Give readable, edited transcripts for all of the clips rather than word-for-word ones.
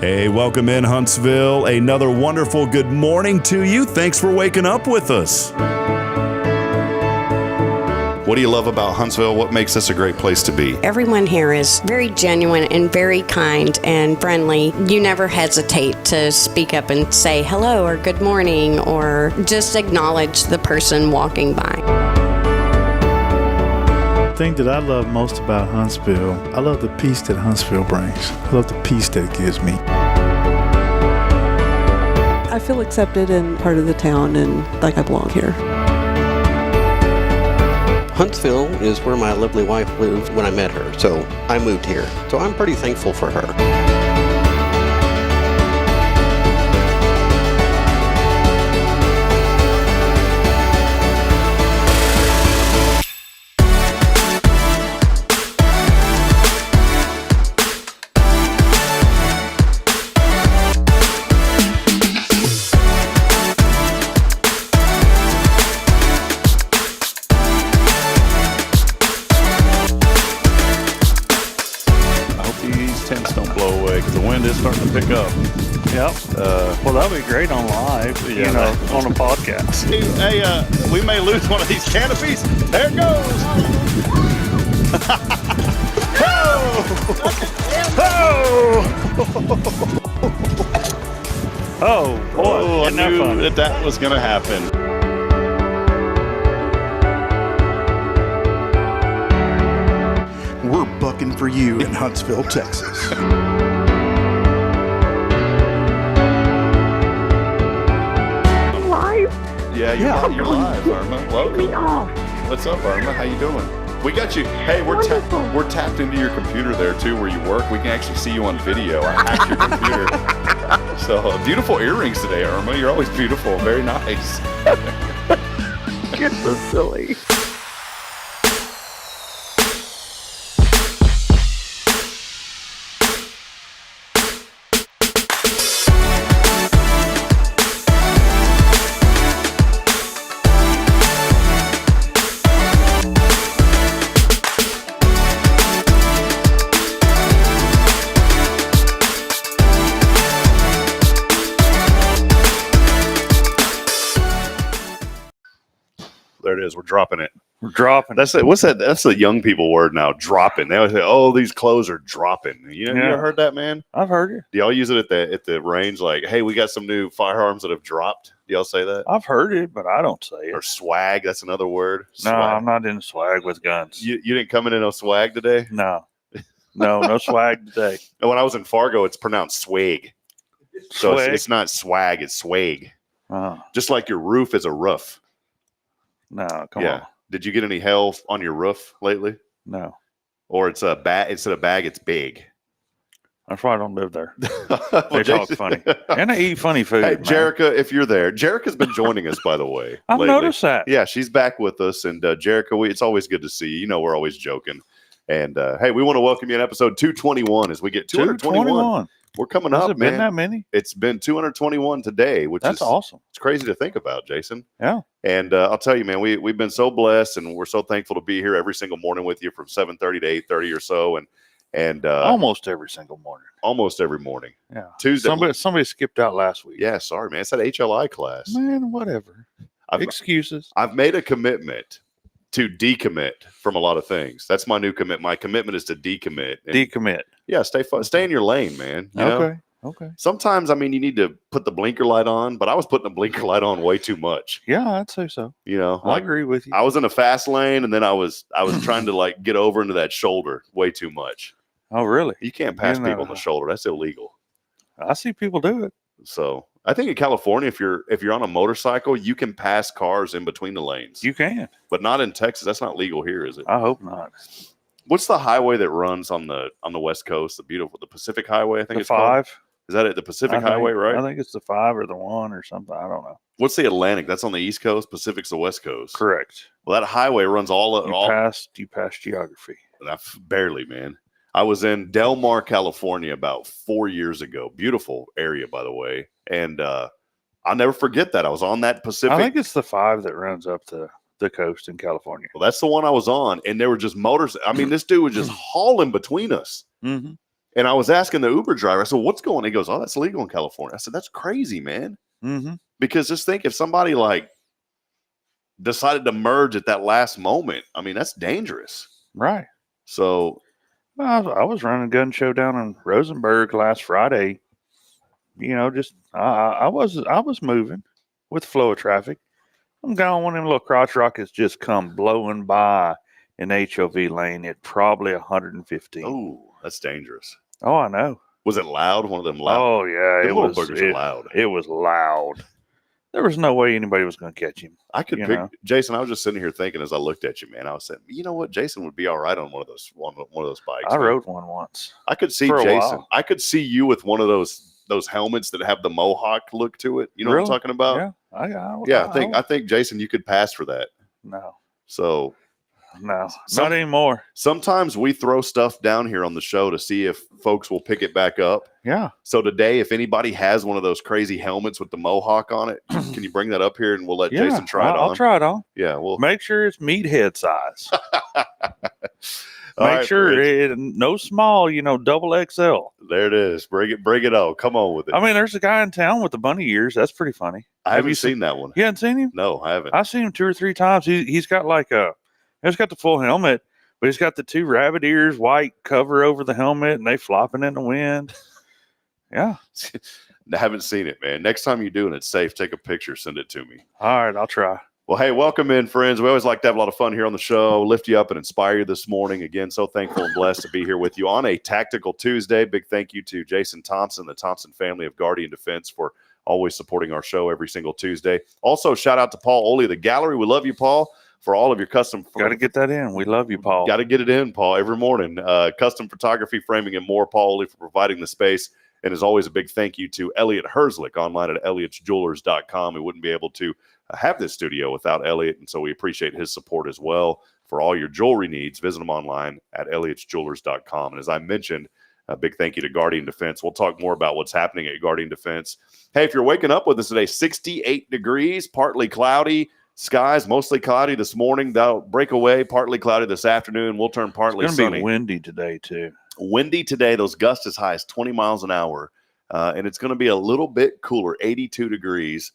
Hey, welcome in Huntsville. Another wonderful good morning to you. Thanks for waking up with us. What do you love about Huntsville? What makes this a great place to be? Everyone here is very genuine and very kind and friendly. You never hesitate to speak up and say hello or good morning or just acknowledge the person walking by. The thing that I love most about Huntsville, I love the peace that Huntsville brings. I love the peace that it gives me. I feel accepted and part of the town and like I belong here. Huntsville is where my lovely wife lived when I met her, so I moved here. So I'm pretty thankful for her. Starting to pick up. Yep. Well, that'll be great on live, on a podcast. Hey, we may lose one of these canopies. There it goes. Oh, boy. I knew that was going to happen. We're bucking for you in Huntsville, Texas. Yeah, you're live, Irma. Welcome. What's up, Irma? How you doing? We got you. Hey, we're tapped into your computer there too, where you work. We can actually see you on video. I hacked your computer. So beautiful earrings today, Irma. You're always beautiful. Very nice. You're so silly. There it is. We're dropping it. We're dropping. That's it. What's that? That's the young people word now. Dropping. They always say, "Oh, these clothes are dropping." You ever heard that, man? I've heard it. Do y'all use it at the range? Like, hey, we got some new firearms that have dropped. Do y'all say that? I've heard it, but I don't say it. Or swag. That's another word. No, Swag. I'm not in swag with guns. You didn't come in no swag today? No, no swag today. And when I was in Fargo, it's pronounced swag. So Swag? it's not swag, it's swag. Uh-huh. Just like your roof is a roof. No, come on. Did you get any hail on your roof lately? No. Or it's a bag, instead of bag, it's big. That's why I don't live there. Well, They talk funny. And they eat funny food. Hey, man. Jerica, if you're there, Jerica's been joining us, by the way. I've lately. noticed that. Yeah, she's back with us. And Jerica, it's always good to see you. You know, we're always joking. And hey, we want to welcome you in episode 221 as we get 221. We're coming up, Has it man. been that many? It's been 221 today, which That's is awesome. It's crazy to think about, Jason. Yeah. And I'll tell you, man, we've been so blessed, and we're so thankful to be here every single morning with you from 7:30 to 8:30 or so, and Almost every single morning. almost every morning. Yeah. Tuesday. Somebody skipped out last week. Yeah, sorry, man. It's that HLI class. Man, whatever. Excuses. I've made a commitment to decommit from a lot of things. That's my new commitment. My commitment is to decommit. And Decommit. yeah, stay in your lane, man. You know? Okay. Okay. Sometimes, I mean, you need to put the blinker light on, but I was putting the blinker light on way too much. Yeah, I'd say so. You know, I agree with you. I was in a fast lane, and then I was trying to like get over into that shoulder way too much. Oh, really? You can't pass people on the shoulder. That's illegal. I see people do it. So I think in California, if you're on a motorcycle, you can pass cars in between the lanes. You can. But not in Texas. That's not legal here, is it? I hope not. What's the highway that runs on the West Coast? The Pacific Highway, I think The it's called. 5. Is that it? The Pacific Highway, right? I think it's the 5 or the 1 or something. I don't know. What's the Atlantic? That's on the East Coast. Pacific's the West Coast. Correct. Well, that highway runs all. You passed geography. Barely, man. I was in Del Mar, California about 4 years ago. Beautiful area, by the way. And I'll never forget that. I was on that Pacific. I think it's the 5 that runs up to the coast in California. Well, that's the one I was on. And there were just motors. I mean, this dude was just hauling between us. Mm-hmm. And I was asking the Uber driver, I said, what's going on? He goes, oh, that's legal in California. I said, that's crazy, man. Mm-hmm. Because just think if somebody like decided to merge at that last moment, I mean, that's dangerous. Right. So I was running a gun show down in Rosenberg last Friday. You know, just I was moving with the flow of traffic. I'm going one of them little crotch rockets just come blowing by in HOV lane at probably 115. oh, that's dangerous. Oh, I know. Was it loud? One of them loud? Oh yeah, Them it little was. boogers are loud. It was loud. There was no way anybody was going to catch him. I could you pick know. Jason. I was just sitting here thinking as I looked at you, man. I was saying, you know what, Jason would be all right on one of those bikes. I man. rode one once. I could see for a Jason. while. I could see you with one of those helmets that have the mohawk look to it. You know what I'm Really? talking about? Yeah. I think Jason, you could pass for that. No, So not anymore. sometimes we throw stuff down here on the show to see if folks will pick it back up. Yeah. So today, if anybody has one of those crazy helmets with the mohawk on it, can you bring that up here and we'll let Jason try it on? I'll try it on. Yeah, well, Make sure it's meathead size. all Make right, sure Briggs. no small, double XL. There it is. Bring it on. Come on with it. I mean, there's a guy in town with the bunny ears. That's pretty funny. I haven't seen that one. You hadn't seen him? No, I haven't. I've seen him 2 or 3 times. He's got he's got the full helmet, but he's got the 2 rabbit ears, white cover over the helmet, and they flopping in the wind. Yeah. I haven't seen it, man. Next time you do and it's safe, take a picture, send it to me. All right, I'll try. Well, hey, welcome in, friends. We always like to have a lot of fun here on the show, lift you up and inspire you this morning. Again, so thankful and blessed to be here with you on a Tactical Tuesday. Big thank you to Jason Thompson, the Thompson family of Guardian Defense, for always supporting our show every single Tuesday. Also, shout out to Paul Oley, the gallery. We love you, Paul, for all of your custom. Got to get that in. We love you, Paul. Got to get it in, Paul, every morning. Custom photography, framing, and more. Paul Oley for providing the space. And as always, a big thank you to Elliot Herzlich online at elliotsjewelers.com. We wouldn't be able to have this studio without Elliot, and so we appreciate his support as well. For all your jewelry needs, visit him online at elliotsjewelers.com. And as I mentioned, a big thank you to Guardian Defense. We'll talk more about what's happening at Guardian Defense. Hey, if you're waking up with us today, 68 degrees, partly cloudy. Skies mostly cloudy this morning. That'll break away, partly cloudy this afternoon. We'll turn partly It's going to sunny. be windy today, too. Windy today, those gusts as high as 20 miles an hour. And it's going to be a little bit cooler, 82 degrees.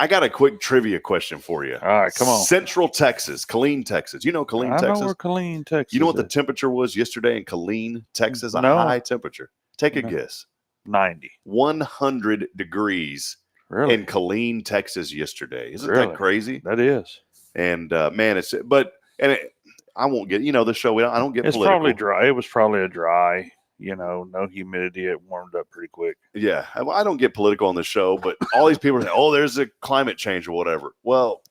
I got a quick trivia question for you. All right, come on. Central Texas, Killeen, Texas. You know Killeen, I Texas? know where Killeen, Texas You know what the is. temperature was yesterday in Killeen, Texas? A No. high temperature. Take a No. guess. 90. 100 degrees Really? in Killeen, Texas yesterday. Isn't Really? that crazy? That is. And man, I won't get, the show, I don't get It's political. probably dry. It was probably a dry, no humidity. It warmed up pretty quick. Yeah, I don't get political on the show, but all these people are saying, "Oh, there's a climate change or whatever." Well,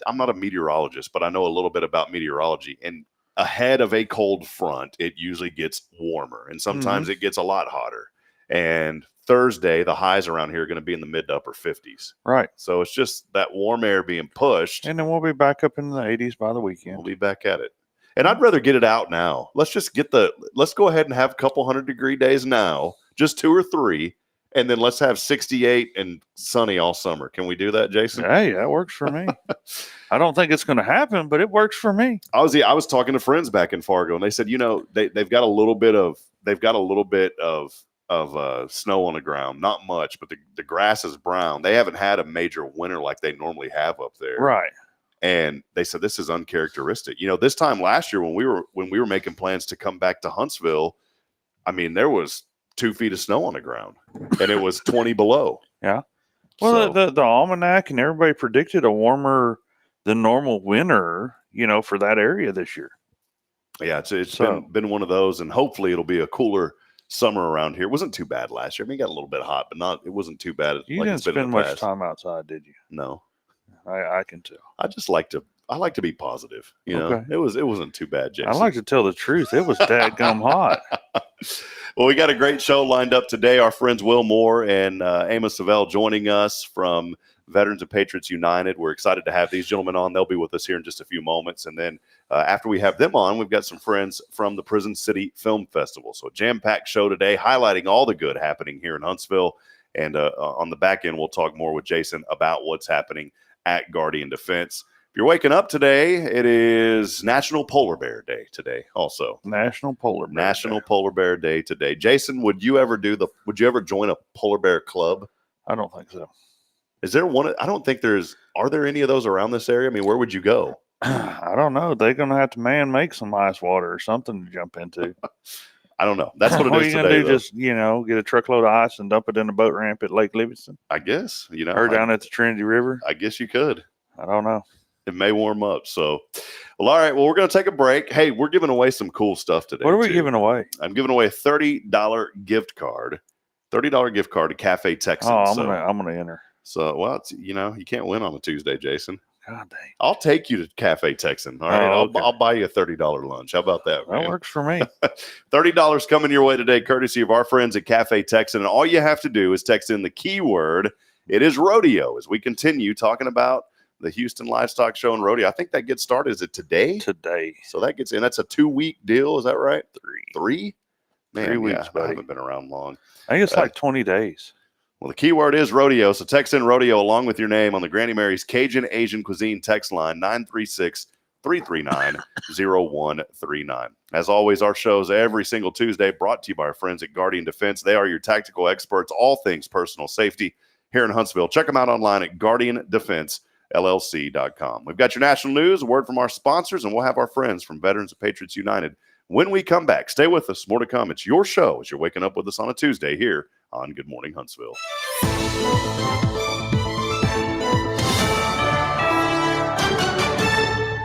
I'm not a meteorologist, but I know a little bit about meteorology. And ahead of a cold front, it usually gets warmer, and sometimes it gets a lot hotter. And Thursday, the highs around here are going to be in the mid to upper 50s. Right. So it's just that warm air being pushed. And then we'll be back up in the 80s by the weekend. We'll be back at it. And I'd rather get it out now. Let's go ahead and have a couple 100-degree days now, just 2 or 3, and then let's have 68 and sunny all summer. Can we do that, Jason? Hey, that works for me. I don't think it's going to happen, but it works for me. I was talking to friends back in Fargo, and they said, they've got a little bit of snow on the ground, not much, but the grass is brown. They haven't had a major winter like they normally have up there. Right. And they said this is uncharacteristic. This time last year when we were making plans to come back to Huntsville, I mean, there was 2 feet of snow on the ground, and it was 20 below. Yeah. Well, the almanac and everybody predicted a warmer than normal winter, for that area this year. Yeah, it's been one of those, and hopefully it'll be a cooler summer around here. It wasn't too bad last year. I mean, it got a little bit hot, but it wasn't too bad. You didn't spend much time outside, did you? No. I can tell. I like to be positive. Okay. It wasn't too bad, Jason. I like to tell the truth. It was dadgum hot. Well, we got a great show lined up today. Our friends Will Moore and Amos Savell joining us from Veterans and Patriots United. We're excited to have these gentlemen on. They'll be with us here in just a few moments. And then after we have them on, we've got some friends from the Prison City Film Festival. So a jam-packed show today, highlighting all the good happening here in Huntsville. And on the back end, we'll talk more with Jason about what's happening at Guardian Defense. If you're waking up today, it is National Polar Bear Day today also. National Polar Bear Day today. Jason, would you ever join a polar bear club? I don't think so. Is there one? I don't think are there any of those around this area? I mean, where would you go? I don't know. They're going to have to make some ice water or something to jump into. I don't know. That's what it is today. What are you going to do? Just, get a truckload of ice and dump it in a boat ramp at Lake Livingston? I guess, Or down at the Trinity River? I guess you could. I don't know. It may warm up. So, well, all right. Well, we're going to take a break. Hey, we're giving away some cool stuff today. What are we giving away? I'm giving away a $30 gift card. $30 gift card to Cafe Texan. Oh, I'm gonna enter. So, well, it's, you can't win on a Tuesday, Jason. God dang. I'll take you to Cafe Texan. All right. Okay. I'll buy you a $30 lunch. How about that? That works for me. $30 coming your way today, courtesy of our friends at Cafe Texan. And all you have to do is text in the keyword. It is rodeo as we continue talking about the Houston Livestock Show and rodeo. I think that gets started. Is it today? Today. So that gets in. That's a 2-week deal. Is that right? 3. Man, 3 weeks, buddy. I haven't been around long. I think it's like 20 days. Well, the keyword is rodeo. So text in rodeo along with your name on the Granny Mary's Cajun Asian Cuisine text line 936-339-0139. As always, our shows every single Tuesday brought to you by our friends at Guardian Defense. They are your tactical experts, all things personal safety here in Huntsville. Check them out online at guardiandefensellc.com. We've got your national news, a word from our sponsors, and we'll have our friends from Veterans of Patriots United when we come back. Stay with us. More to come. It's your show as you're waking up with us on a Tuesday here on Good Morning Huntsville.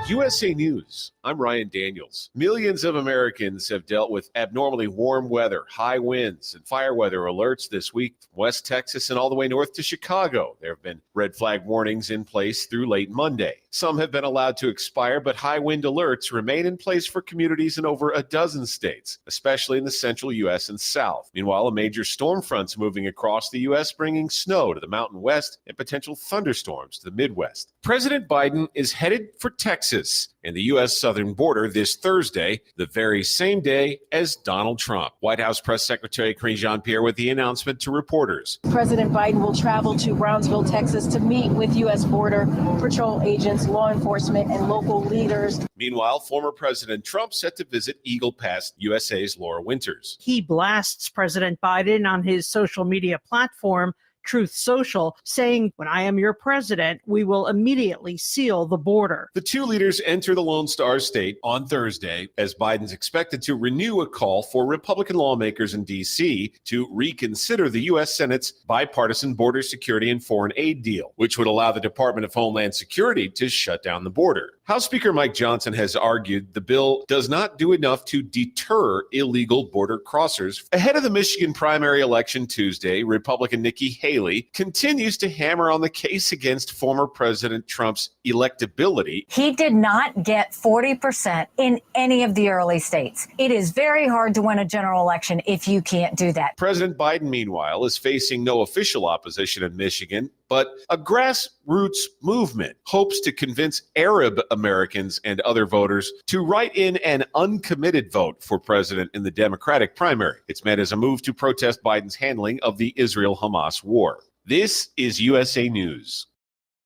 USA News. I'm Ryan Daniels. Millions of Americans have dealt with abnormally warm weather, high winds, and fire weather alerts this week from West Texas and all the way north to Chicago. There have been red flag warnings in place through late Monday. Some have been allowed to expire, but high wind alerts remain in place for communities in over a dozen states, especially in the central U.S. and south. Meanwhile, a major storm front's moving across the U.S., bringing snow to the Mountain West and potential thunderstorms to the Midwest. President Biden is headed for Texas and the U.S. southern border this Thursday, the very same day as Donald Trump. White House Press Secretary Karine Jean-Pierre with the announcement to reporters. President Biden will travel to Brownsville, Texas to meet with U.S. Border Patrol agents, law enforcement, and local leaders. Meanwhile, former President Trump set to visit Eagle Pass, USA's Laura Winters. He blasts President Biden on his social media platform, Truth Social, saying, "When I am your president, we will immediately seal the border." The two leaders enter the Lone Star State on Thursday as Biden's expected to renew a call for Republican lawmakers in D.C. to reconsider the U.S. Senate's bipartisan border security and foreign aid deal, which would allow the Department of Homeland Security to shut down the border. House Speaker Mike Johnson has argued the bill does not do enough to deter illegal border crossers. Ahead of the Michigan primary election Tuesday, Republican Nikki Haley continues to hammer on the case against former President Trump's electability. He did not get 40% in any of the early states. It is very hard to win a general election if you can't do that. President Biden, meanwhile, is facing no official opposition in Michigan, but a grassroots movement hopes to convince Arab Americans and other voters to write in an uncommitted vote for president in the Democratic primary. It's meant as a move to protest Biden's handling of the Israel-Hamas war. This is USA News.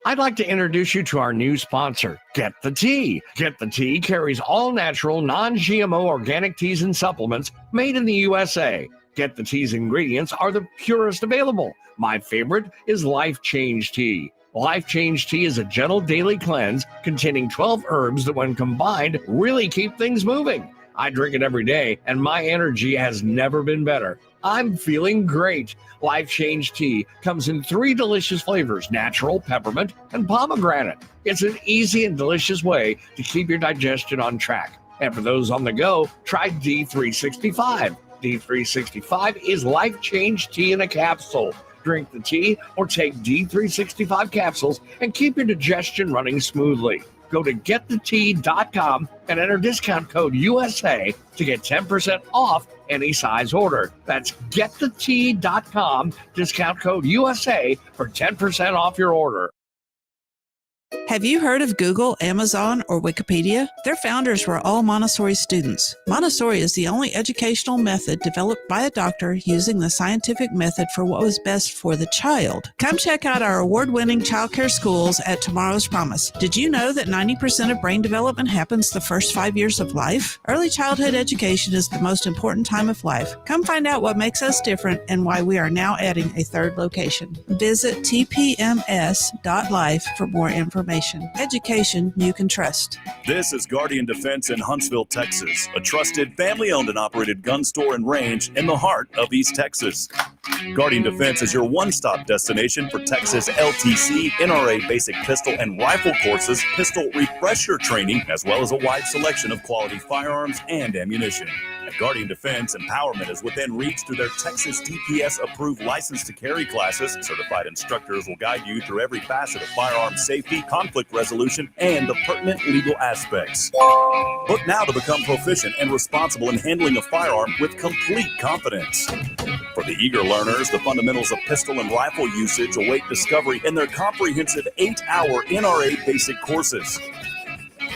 I'd like to introduce you to our new sponsor, Get the Tea. Get the Tea carries all natural, non-GMO organic teas and supplements made in the USA. Get the Tea's ingredients are the purest available. My favorite is Life Change Tea. Life Change Tea is a gentle daily cleanse containing 12 herbs that, when combined, really keep things moving. I drink it every day, and my energy has never been better. I'm feeling great. Life Change Tea comes in 3 delicious flavors: natural, peppermint, and pomegranate. It's an easy and delicious way to keep your digestion on track. And for those on the go, try D365. D365 is Life Change Tea in a capsule. Drink the tea or take D365 capsules and keep your digestion running smoothly. Go to getthetea.com and enter discount code USA to get 10% off any size order. That's getthetea.com, discount code USA for 10% off your order. Have you heard of Google, Amazon, or Wikipedia? Their founders were all Montessori students. Montessori is the only educational method developed by a doctor using the scientific method for what was best for the child. Come check out our award-winning childcare schools at Tomorrow's Promise. Did you know that 90% of brain development happens the first 5 years of life? Early childhood education is the most important time of life. Come find out what makes us different and why we are now adding a third location. Visit tpms.life for more information. Education you can trust. This is Guardian Defense in Huntsville, Texas, a trusted family-owned and operated gun store and range in the heart of East Texas. Guardian Defense is your one-stop destination for Texas LTC, NRA basic pistol and rifle courses, pistol refresher training, as well as a wide selection of quality firearms and ammunition. At Guardian Defense, empowerment is within reach through their Texas DPS-approved license to carry classes. Certified instructors will guide you through every facet of firearm safety, conflict resolution, and the pertinent legal aspects. Book now to become proficient and responsible in handling a firearm with complete confidence. For the eager learners, the fundamentals of pistol and rifle usage await discovery in their comprehensive 8-hour NRA basic courses.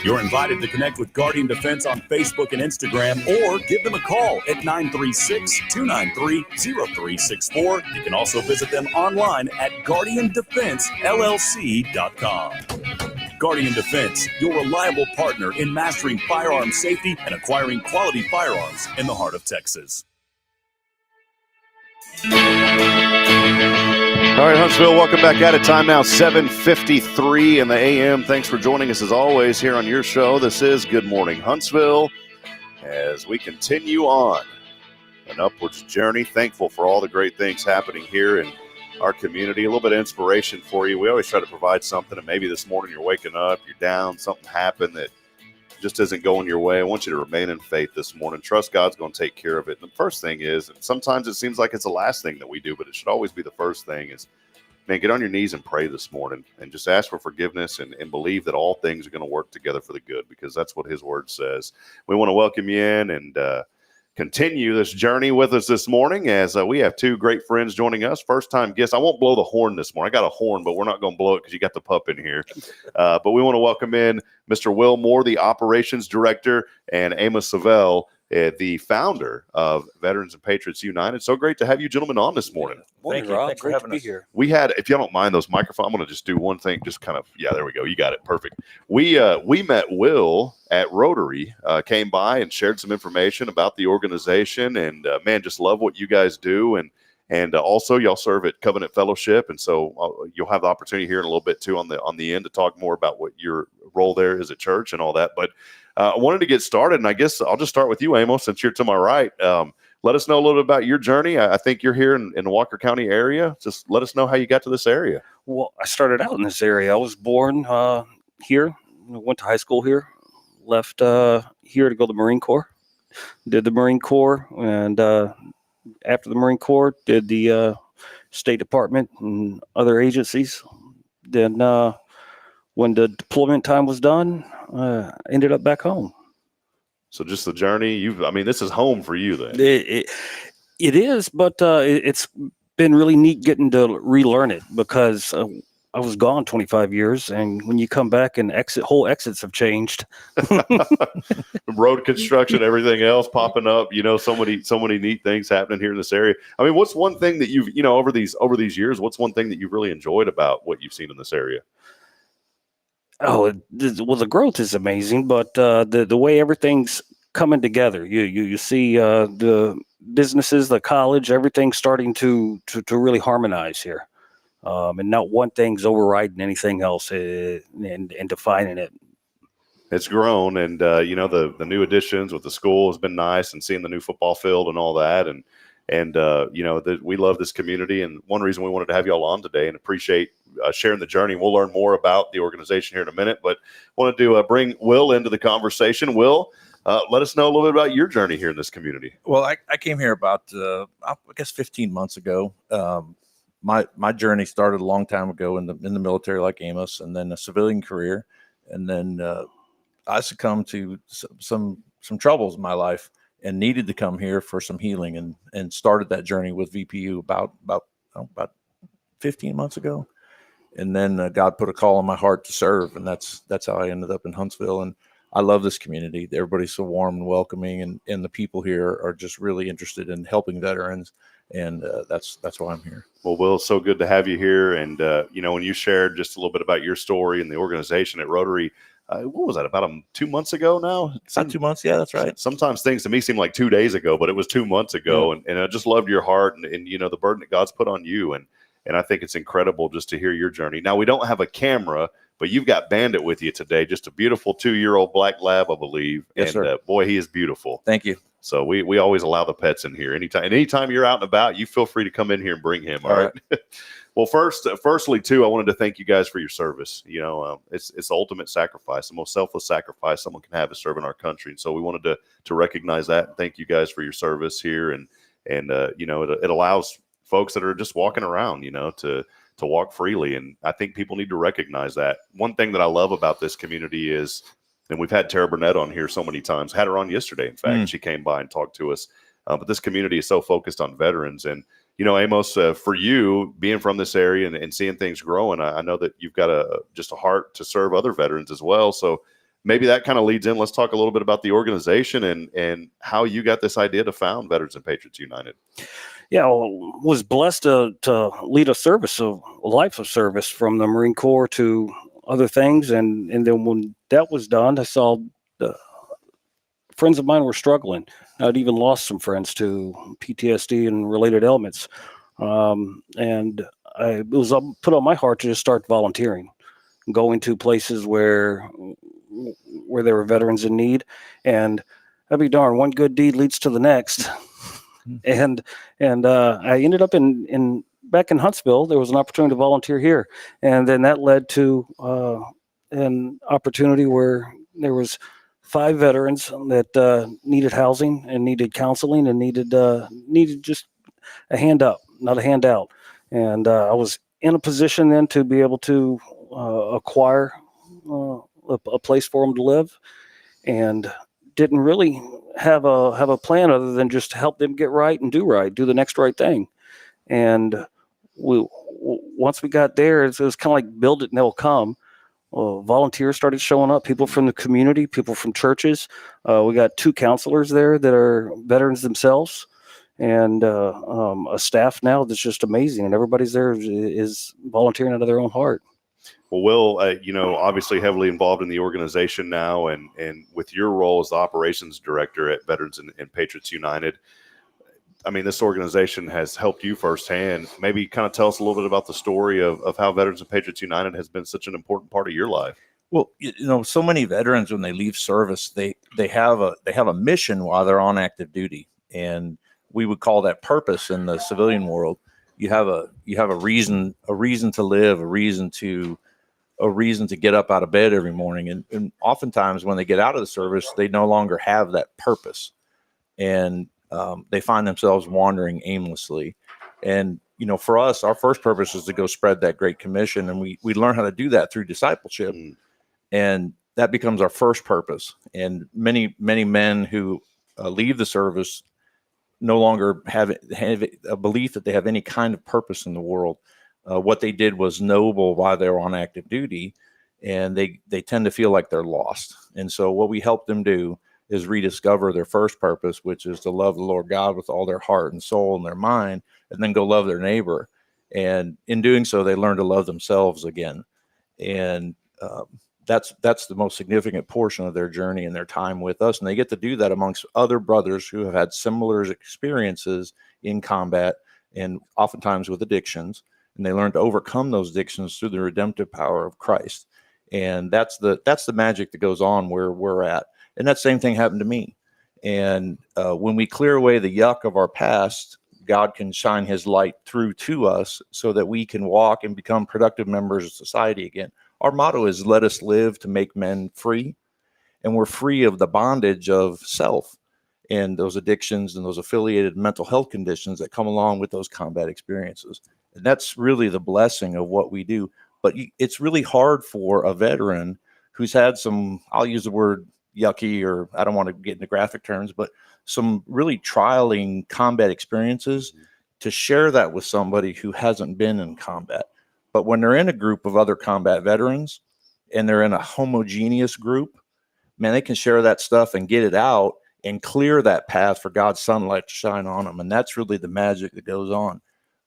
You're invited to connect with Guardian Defense on Facebook and Instagram, or give them a call at 936-293-0364. You can also visit them online at guardiandefensellc.com. Guardian Defense, your reliable partner in mastering firearm safety and acquiring quality firearms in the heart of Texas. All right, Huntsville, welcome back at it. Time now, 7:53 in the a.m. Thanks for joining us as always here on your show. This is Good Morning Huntsville as we continue on an upwards journey. Thankful for all the great things happening here in our community. A little bit of inspiration for you. We always try to provide something, and maybe this morning you're waking up, you're down, something happened that just isn't going your way. I want you to remain in faith this morning. Trust God's going to take care of it. And the first thing is, and sometimes it seems like it's the last thing that we do, but it should always be the first thing, is, man, get on your knees and pray this morning and just ask for forgiveness and believe that all things are going to work together for the good, because that's what his word says. We want to welcome you in and continue this journey with us this morning as we have two great friends joining us. First-time guests. I won't blow the horn this morning. I got a horn, but we're not going to blow it because you got the pup in here. But we want to welcome in Mr. Will Moore, the operations director, and Amos Savell, the founder of Veterans and Patriots United. So great to have you gentlemen on this morning. Thank you, Rob. Thanks for having us here. We had, if you don't mind those microphones, I'm going to just do one thing, just kind of, yeah, there we go. You got it. Perfect. We met Will at Rotary, came by and shared some information about the organization, and man, just love what you guys do. And also y'all serve at Covenant Fellowship. And so you'll have the opportunity here in a little bit too on the end to talk more about what your role there is at church and all that. But I wanted to get started, and I guess I'll just start with you, Amos, since you're to my right. Let us know a little bit about your journey. I think you're here in the Walker County area. Just let us know how you got to this area. Well, I started out in this area. I was born here, went to high school here, left here to go to the Marine Corps, did the Marine Corps, and after the Marine Corps, did the State Department and other agencies. Then when the deployment time was done, ended up back home. So just the journey, this is home for you then. It is, but it's been really neat getting to relearn it, because I was gone 25 years, and when you come back and whole exits have changed. Road construction, everything else popping up, so many neat things happening here in this area. I mean, what's one thing that you've, over these years, what's one thing that you've really enjoyed about what you've seen in this area? Oh, the growth is amazing, but the way everything's coming together, you see the businesses, the college, everything starting to really harmonize here, and not one thing's overriding anything else and defining it. It's grown, and the new additions with the school has been nice, and seeing the new football field and all that, and we love this community, and one reason we wanted to have you all on today, and appreciate sharing the journey. We'll learn more about the organization here in a minute, but wanted to bring Will into the conversation. Will, let us know a little bit about your journey here in this community. Well, I came here about, I guess 15 months ago. My journey started a long time ago in the military, like Amos, and then a civilian career. And then I succumbed to some troubles in my life and needed to come here for some healing, and started that journey with VPU about 15 months ago. And then God put a call on my heart to serve, and that's how I ended up in Huntsville. And I love this community. Everybody's so warm and welcoming, and the people here are just really interested in helping veterans, and that's why I'm here. Well, Will, so good to have you here. And when you shared just a little bit about your story and the organization at Rotary, what was that, about 2 months ago now? About 2 months, yeah, that's right. Sometimes things to me seem like 2 days ago, but it was 2 months ago. Yeah. And I just loved your heart and the burden that God's put on you. And I think it's incredible just to hear your journey. Now, we don't have a camera, but you've got Bandit with you today, just a beautiful 2-year-old black lab, I believe. Yes, sir. Boy, he is beautiful. Thank you. So we always allow the pets in here. Anytime you're out and about, you feel free to come in here and bring him. All right. Well, firstly, too, I wanted to thank you guys for your service. It's the ultimate sacrifice, the most selfless sacrifice someone can have is serving our country. And so we wanted to recognize that and thank you guys for your service here. And it allows folks that are just walking around, to walk freely. And I think people need to recognize that. One thing that I love about this community is, and we've had Tara Burnett on here so many times, had her on yesterday. In fact, she came by and talked to us. But this community is so focused on veterans. And, Amos, for you being from this area and seeing things growing, I know that you've got just a heart to serve other veterans as well. So maybe that kind of leads in. Let's talk a little bit about the organization and how you got this idea to found Veterans and Patriots United. Yeah, was blessed to lead a life of service from the Marine Corps to other things. And then when that was done, I saw friends of mine were struggling. I'd even lost some friends to PTSD and related ailments. And it was put on my heart to just start volunteering, going to places where there were veterans in need. And I'd be darned, one good deed leads to the next. And I ended up back in Huntsville. There was an opportunity to volunteer here, and then that led to an opportunity where there was 5 veterans that needed housing and needed counseling and needed just a hand up, not a handout. And I was in a position then to be able to acquire a place for them to live, and didn't really have a plan other than just to help them get right and do the next right thing. And once we got there, it was kind of like build it and they'll come. Volunteers started showing up, people from the community, people from churches. We got 2 counselors there that are veterans themselves, and a staff now that's just amazing. And everybody's there is volunteering out of their own heart. Well, Will, obviously heavily involved in the organization now, and with your role as the operations director at Veterans and Patriots United, I mean, this organization has helped you firsthand. Maybe kind of tell us a little bit about the story of how Veterans and Patriots United has been such an important part of your life. Well, so many veterans, when they leave service, they have a mission while they're on active duty, and we would call that purpose in the civilian world. You have a reason to live, a reason to get up out of bed every morning. And oftentimes when they get out of the service, they no longer have that purpose, and they find themselves wandering aimlessly. And, for us, our first purpose is to go spread that Great Commission. And we learn how to do that through discipleship. And that becomes our first purpose. And many men who leave the service no longer have a belief that they have any kind of purpose in the world. What they did was noble while they were on active duty, and they tend to feel like they're lost. And so what we help them do is rediscover their first purpose, which is to love the Lord God with all their heart and soul and their mind, and then go love their neighbor. And in doing so, they learn to love themselves again. And that's the most significant portion of their journey and their time with us. And they get to do that amongst other brothers who have had similar experiences in combat and oftentimes with addictions. And they learn to overcome those addictions through the redemptive power of Christ. And that's the magic that goes on where we're at. And that same thing happened to me. And when we clear away the yuck of our past, God can shine his light through to us so that we can walk and become productive members of society again. Our motto is, let us live to make men free. And we're free of the bondage of self and those addictions and those affiliated mental health conditions that come along with those combat experiences. And that's really the blessing of what we do. But it's really hard for a veteran who's had some, I'll use the word yucky, or I don't want to get into graphic terms, but some really trialing combat experiences to share that with somebody who hasn't been in combat. But when they're in a group of other combat veterans and they're in a homogeneous group, man, they can share that stuff and get it out and clear that path for God's sunlight to shine on them. And that's really the magic that goes on.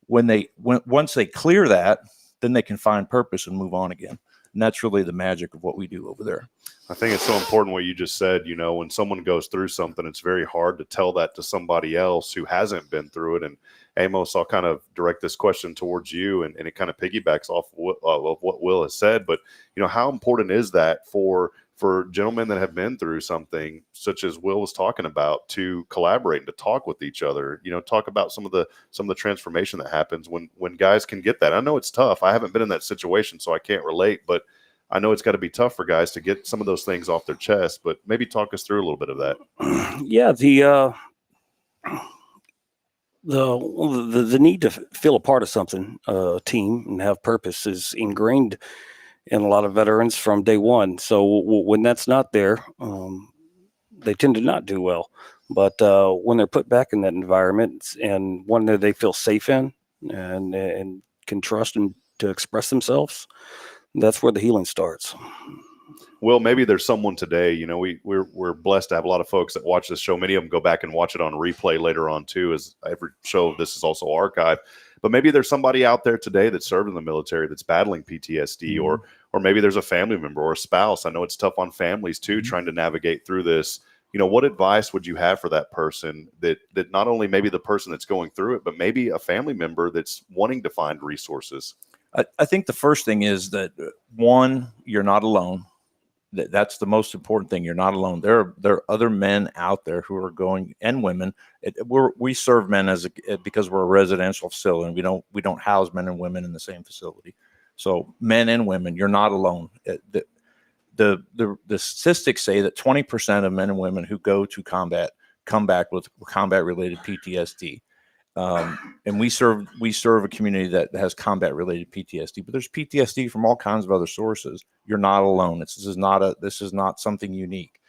Once they clear that, then they can find purpose and move on again. And that's really the magic of what we do over there. I think it's so important what you just said. You know, when someone goes through something, it's very hard to tell that to somebody else who hasn't been through it. And Amos, I'll kind of direct this question towards you, and it kind of piggybacks off of what Will has said. But, you know, how important is that for gentlemen that have been through something such as Will was talking about, to collaborate and to talk with each other, you know, talk about some of the transformation that happens when guys can get that. I know it's tough. I haven't been in that situation, so I can't relate, but I know it's got to be tough for guys to get some of those things off their chest. But maybe talk us through a little bit of that. Yeah, the need to feel a part of something, a team, and have purpose is ingrained in a lot of veterans from day one. So when that's not there, they tend to not do well. But when they're put back in that environment and one that they feel safe in and can trust and to express themselves, that's where the healing starts. Well, maybe there's someone today, you know, we're blessed to have a lot of folks that watch this show. Many of them go back and watch it on replay later on too, as every show of this is also archived. But maybe there's somebody out there today that served in the military that's battling PTSD, or maybe there's a family member or a spouse. I know it's tough on families too, trying to navigate through this. You know, what advice would you have for that person that not only maybe the person that's going through it, but maybe a family member that's wanting to find resources? I think the first thing is that, one, you're not alone. That's the most important thing. You're not alone. There are other men out there who are going, and women. We serve men because we're a residential facility, and we don't house men and women in the same facility. So men and women, you're not alone. The statistics say that 20% of men and women who go to combat come back with combat-related PTSD. And we serve a community that has combat-related PTSD, but there's PTSD from all kinds of other sources. You're not alone. This is not something unique.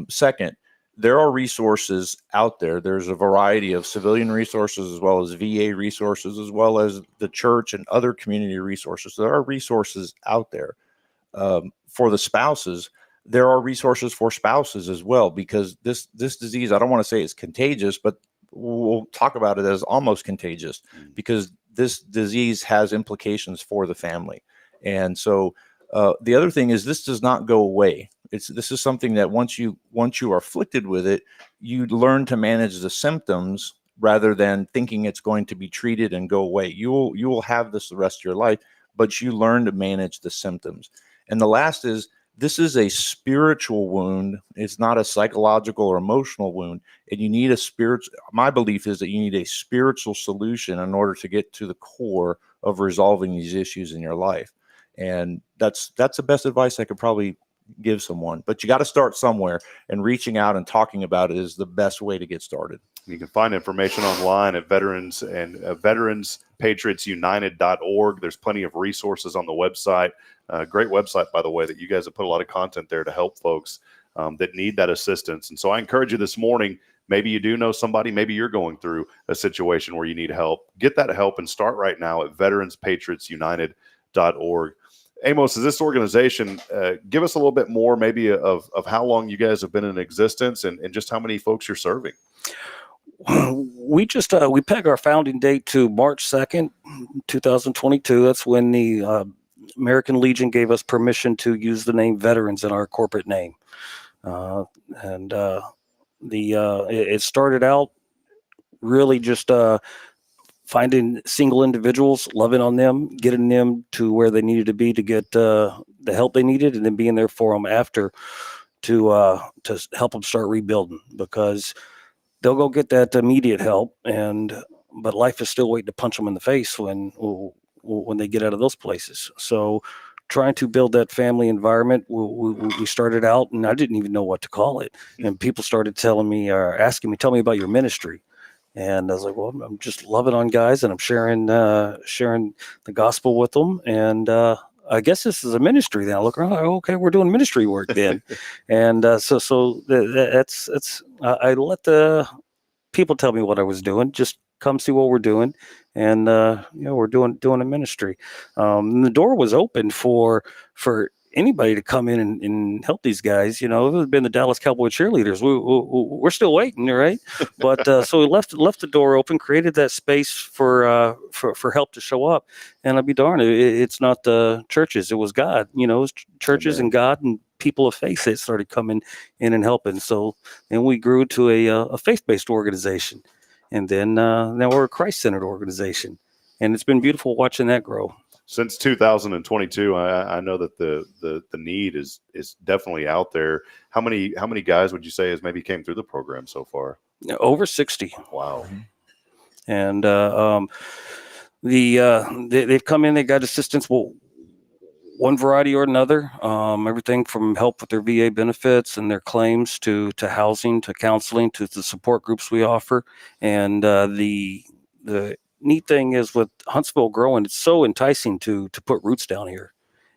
Second, there are resources out there. There's a variety of civilian resources as well as VA resources, as well as the church and other community resources. There are resources out there for the spouses. There are resources for spouses as well, because this disease, I don't want to say it's contagious, but we'll talk about it as almost contagious, because this disease has implications for the family. And so the other thing is, this does not go away. This is something that once you are afflicted with it, you learn to manage the symptoms rather than thinking it's going to be treated and go away. You will have this the rest of your life, but you learn to manage the symptoms. And the last is, this is a spiritual wound. It's not a psychological or emotional wound. And you need my belief is that you need a spiritual solution in order to get to the core of resolving these issues in your life. And that's the best advice I could probably give someone. But you got to start somewhere, and reaching out and talking about it is the best way to get started. You can find information online at veteranspatriotsunited.org. There's plenty of resources on the website. Great website, by the way, that you guys have put a lot of content there to help folks that need that assistance. And so I encourage you this morning, maybe you do know somebody, maybe you're going through a situation where you need help. Get that help and start right now at veteranspatriotsunited.org. Amos, is this organization, give us a little bit more maybe of how long you guys have been in existence and just how many folks you're serving. We just we peg our founding date to March 2nd, 2022. That's when the American Legion gave us permission to use the name Veterans in our corporate name. It started out really just finding single individuals, loving on them, getting them to where they needed to be to get the help they needed, and then being there for them after to help them start rebuilding, because they'll go get that immediate help, but life is still waiting to punch them in the face when they get out of those places. So trying to build that family environment, we started out, and I didn't even know what to call it. And people started telling me, or asking me, tell me about your ministry. And I was like, well, I'm just loving on guys, and I'm sharing the gospel with them. And I guess this is a ministry. Then I look around, okay, we're doing ministry work then. And so that's I let the people tell me what I was doing. Just come see what we're doing. And, we're doing a ministry. And the door was open for anybody to come in and help these guys. If it had been the Dallas Cowboy cheerleaders, we're still waiting, right? But so we left the door open, created that space for help to show up. And I'll be darned, it's not the churches, it was God. It was churches and God and people of faith that started coming in and helping. So then we grew to a faith-based organization, and then now we're a Christ-centered organization, and it's been beautiful watching that grow. Since 2022, I know that the need is definitely out there. How many guys would you say has maybe came through the program so far? Over 60. Wow. And they've come in, they got assistance, one variety or another, everything from help with their VA benefits and their claims to housing, to counseling, to the support groups we offer. And the neat thing is, with Huntsville growing, it's so enticing to put roots down here.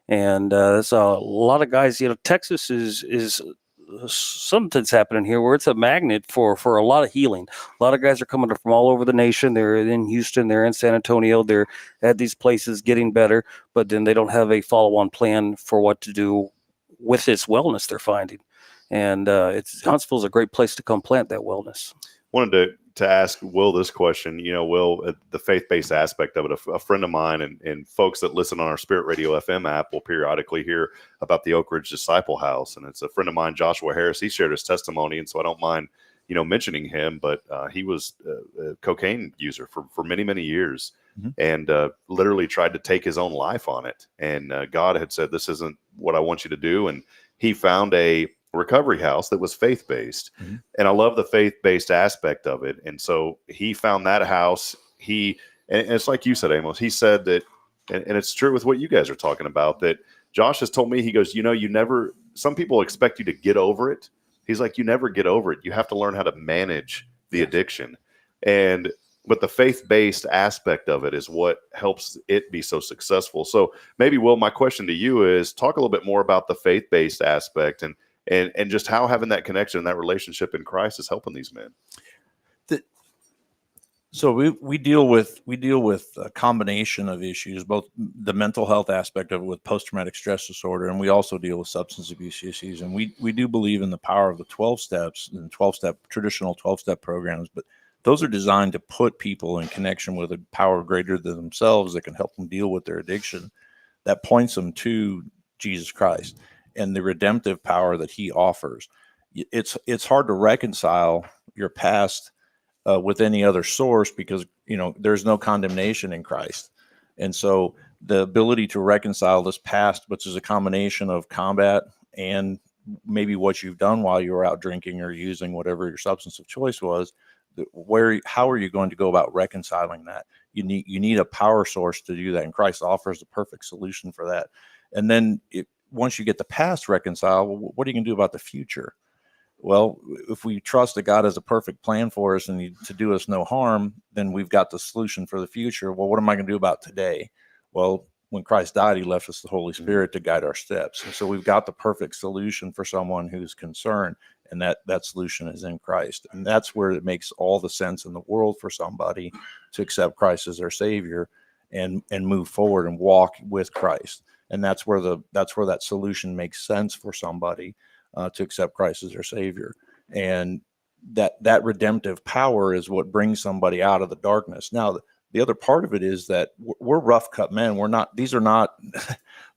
And there's a lot of guys, Texas is something's happening here where it's a magnet for a lot of healing. A lot of guys are coming from all over the nation. They're in Houston, they're in San Antonio, they're at these places getting better, but then they don't have a follow-on plan for what to do with this wellness they're finding. And Huntsville's a great place to come plant that wellness. Wanted to ask Will this question. Will, the faith-based aspect of it, a friend of mine and folks that listen on our Spirit Radio FM app will periodically hear about the Oak Ridge Disciple House. And it's a friend of mine, Joshua Harris. He shared his testimony, and so I don't mind, mentioning him, but he was a cocaine user for many, many years, and literally tried to take his own life on it. And God had said, this isn't what I want you to do. And he found a recovery house that was faith-based. And I love the faith-based aspect of it. And so he found that house. And it's like you said, Amos, he said that, and it's true with what you guys are talking about, that Josh has told me, he goes, some people expect you to get over it. He's like, you never get over it. You have to learn how to manage the addiction. But the faith-based aspect of it is what helps it be so successful. So maybe, Will, my question to you is, talk a little bit more about the faith-based aspect and just how having that connection and that relationship in Christ is helping these men. So we deal with a combination of issues, both the mental health aspect of it with post-traumatic stress disorder, and we also deal with substance abuse issues. And we do believe in the power of the 12 steps and traditional 12-step programs, but those are designed to put people in connection with a power greater than themselves that can help them deal with their addiction, that points them to Jesus Christ and the redemptive power that he offers. It's hard to reconcile your past with any other source because, there's no condemnation in Christ. And so the ability to reconcile this past, which is a combination of combat and maybe what you've done while you were out drinking or using whatever your substance of choice was, how are you going to go about reconciling that? You need a power source to do that, and Christ offers the perfect solution for that. And then once you get the past reconciled, what are you going to do about the future? Well, if we trust that God has a perfect plan for us and to do us no harm, then we've got the solution for the future. Well, what am I going to do about today? Well, when Christ died, he left us the Holy Spirit to guide our steps. And so we've got the perfect solution for someone who's concerned, and that solution is in Christ. And that's where it makes all the sense in the world for somebody to accept Christ as their Savior and move forward and walk with Christ. And that's where that solution makes sense for somebody to accept Christ as their Savior. And that redemptive power is what brings somebody out of the darkness. Now, the other part of it is that we're rough cut men.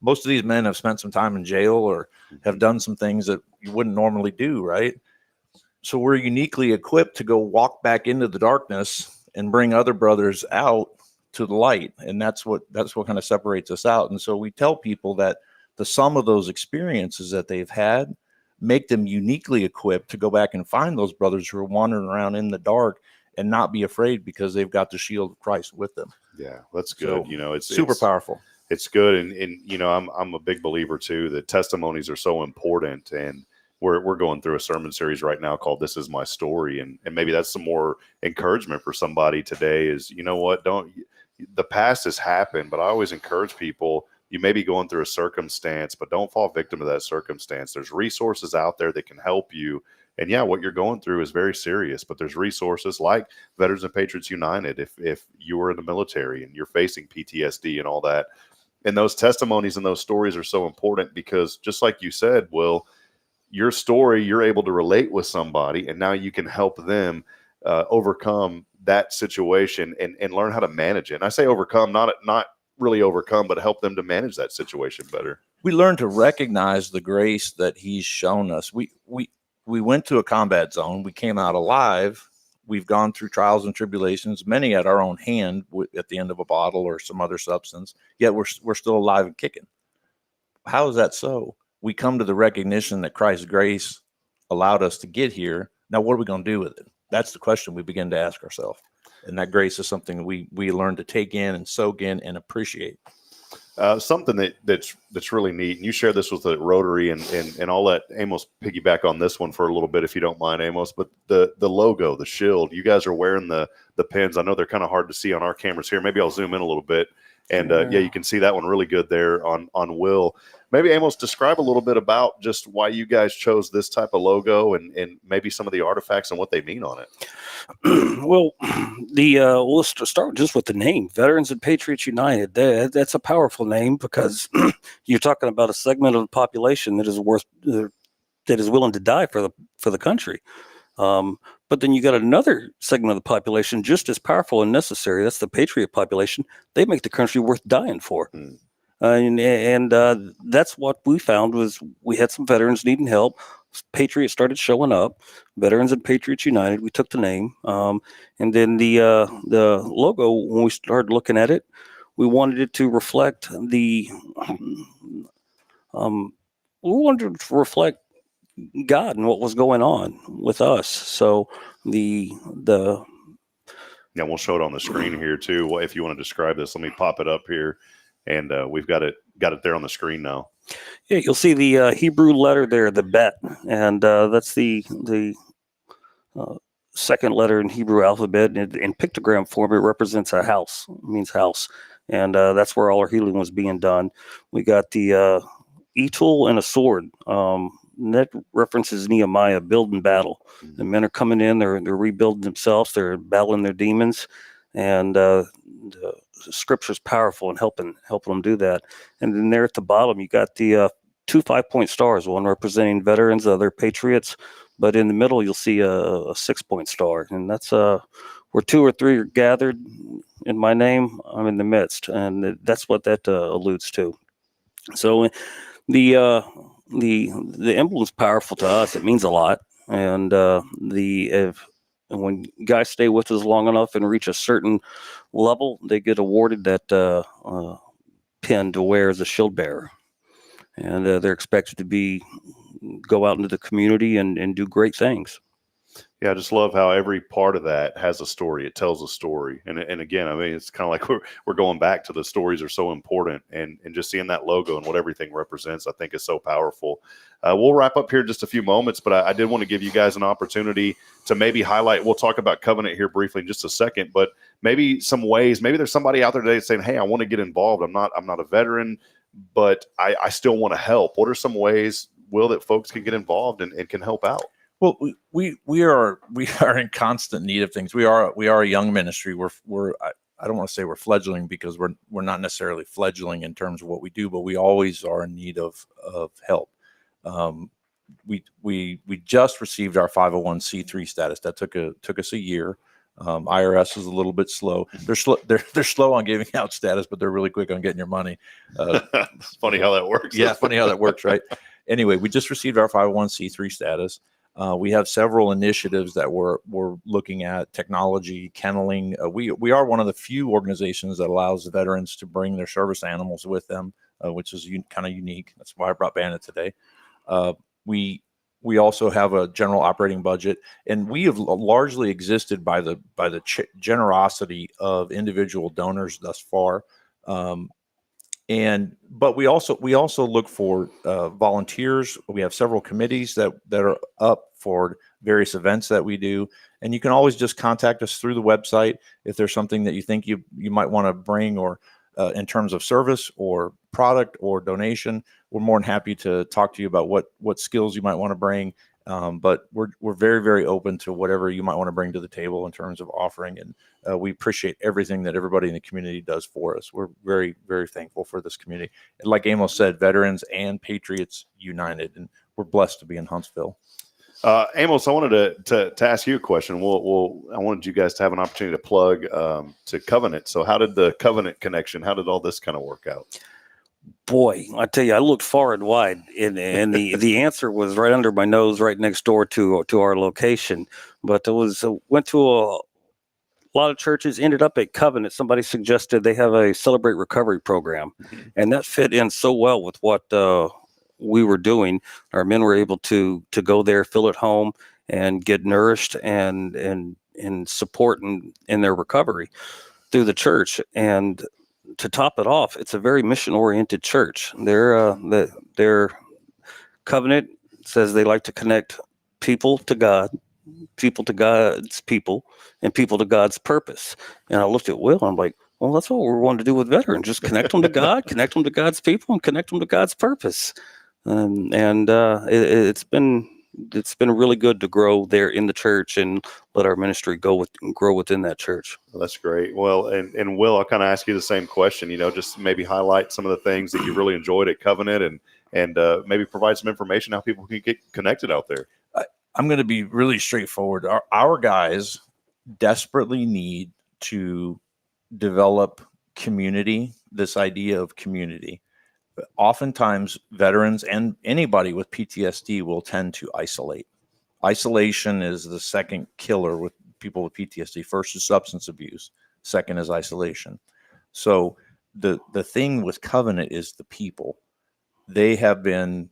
Most of these men have spent some time in jail or have done some things that you wouldn't normally do, right? So we're uniquely equipped to go walk back into the darkness and bring other brothers out to the light. And that's what kind of separates us out. And so we tell people that the sum of those experiences that they've had make them uniquely equipped to go back and find those brothers who are wandering around in the dark and not be afraid because they've got the shield of Christ with them. Yeah, that's good. So, it's super powerful. It's good. And I'm a big believer too, that testimonies are so important. And we're going through a sermon series right now called This Is My Story. And maybe that's some more encouragement for somebody today is, the past has happened, but I always encourage people, you may be going through a circumstance, but don't fall victim to that circumstance. There's resources out there that can help you. And yeah, what you're going through is very serious, but there's resources like Veterans and Patriots United. If you were in the military and you're facing PTSD and all that, and those testimonies and those stories are so important because just like you said, Will, your story, you're able to relate with somebody, and now you can help them overcome that situation and learn how to manage it. And I say overcome, not really overcome, but help them to manage that situation better. We learn to recognize the grace that he's shown us. We went to a combat zone. We came out alive. We've gone through trials and tribulations, many at our own hand at the end of a bottle or some other substance, yet we're still alive and kicking. How is that so? We come to the recognition that Christ's grace allowed us to get here. Now, what are we going to do with it? That's the question we begin to ask ourselves. And that grace is something we learn to take in and soak in and appreciate. Something that's really neat, and you share this with the Rotary, and I'll let Amos piggyback on this one for a little bit if you don't mind, Amos. But the logo, the shield, you guys are wearing the pins. I know they're kind of hard to see on our cameras here. Maybe I'll zoom in a little bit, and yeah, you can see that one really good there on Will. Maybe Amos, describe a little bit about just why you guys chose this type of logo and maybe some of the artifacts and what they mean on it. Well, let's start just with the name, Veterans and Patriots United. That's a powerful name because you're talking about a segment of the population that is willing to die for the country. But then you got another segment of the population just as powerful and necessary. That's the Patriot population. They make the country worth dying for. And that's what we found was we had some veterans needing help. Patriots started showing up, Veterans and Patriots United. We took the name, and then the logo. When we started looking at it, we wanted it to reflect God and what was going on with us. So yeah, we'll show it on the screen here too. Well, if you want to describe this, let me pop it up here, and we've got it there on the screen now. Yeah, you'll see the Hebrew letter there, the bet, and that's the second letter in Hebrew alphabet. And in pictogram form, it represents a house. It means house, and that's where all our healing was being done. We got the e-tool and a sword. That references Nehemiah building battle. The men are coming in, they're rebuilding themselves, they're battling their demons, and the scripture's powerful in helping them do that. And then there at the bottom, you got the 2 5-point stars, one representing veterans, the other patriots. But in the middle, you'll see a 6-point star, and that's where 2 or 3 are gathered in my name, I'm in the midst, and that's what that alludes to. So the emblem's powerful to us. It means a lot, and when guys stay with us long enough and reach a certain level, they get awarded that pin to wear as a shield bearer, and they're expected to go out into the community and do great things. Yeah, I just love how every part of that has a story. It tells a story. And again, I mean, it's kind of like we're going back to the stories are so important, and just seeing that logo and what everything represents, I think is so powerful. We'll wrap up here in just a few moments, but I did want to give you guys an opportunity to maybe highlight. We'll talk about Covenant here briefly in just a second, but maybe some ways, maybe there's somebody out there today saying, hey, I want to get involved. I'm not a veteran, but I still want to help. What are some ways, Will, that folks can get involved and can help out? Well, we are in constant need of things. We are a young ministry. I don't want to say we're fledgling because we're not necessarily fledgling in terms of what we do, but we always are in need of help. We just received our 501c3 status. That took us a year. IRS is a little bit slow. They're slow on giving out status, but they're really quick on getting your money. It's funny how that works. Yeah, funny how that works, right? Anyway, we just received our 501c3 status. We have several initiatives that we're looking at: technology, kenneling. We are one of the few organizations that allows veterans to bring their service animals with them, which is kind of unique. That's why I brought Bandit today. We also have a general operating budget, and we have largely existed by the generosity of individual donors thus far. But we also look for volunteers. We have several committees that are up for various events that we do, and you can always just contact us through the website if there's something that you think you might want to bring, or in terms of service or product or donation, we're more than happy to talk to you about what skills you might want to bring. But we're very, very open to whatever you might want to bring to the table in terms of offering. And we appreciate everything that everybody in the community does for us. We're very, very thankful for this community. And like Amos said, veterans and Patriots united, and we're blessed to be in Huntsville. Amos, I wanted to ask you a question. I wanted you guys to have an opportunity to plug to Covenant. So how did the Covenant connection, how did all this kind of work out? Boy, I tell you, I looked far and wide, and the answer was right under my nose, right next door to our location. But it was went to a lot of churches, ended up at Covenant. Somebody suggested they have a Celebrate Recovery program, and that fit in so well with what we were doing. Our men were able to go there, feel at home, and get nourished and support in their recovery through the church. And to top it off, it's a very mission-oriented church. Their covenant says they like to connect people to God, people to God's people, and people to God's purpose. And I looked at Will, and I'm like, well, that's what we're wanting to do with veterans. Just connect them to God, connect them to God's people, and connect them to God's purpose. It's been really good to grow there in the church and let our ministry grow within that church. Well, that's great. Well, and Will, I'll kind of ask you the same question, just maybe highlight some of the things that you really enjoyed at Covenant and maybe provide some information how people can get connected out there. I'm going to be really straightforward. Our guys desperately need to develop community, this idea of community. Oftentimes, veterans and anybody with PTSD will tend to isolate. Isolation is the second killer with people with PTSD. First is substance abuse. Second is isolation. So the thing with Covenant is the people. They have been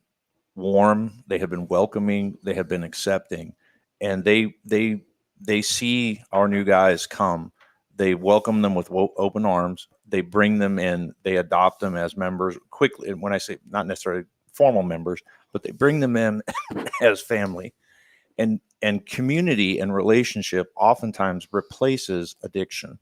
warm. They have been welcoming. They have been accepting, and they see our new guys come. They welcome them with open arms. They bring them in. They adopt them as members quickly. And when I say not necessarily formal members, but they bring them in as family. And community and relationship oftentimes replaces addiction.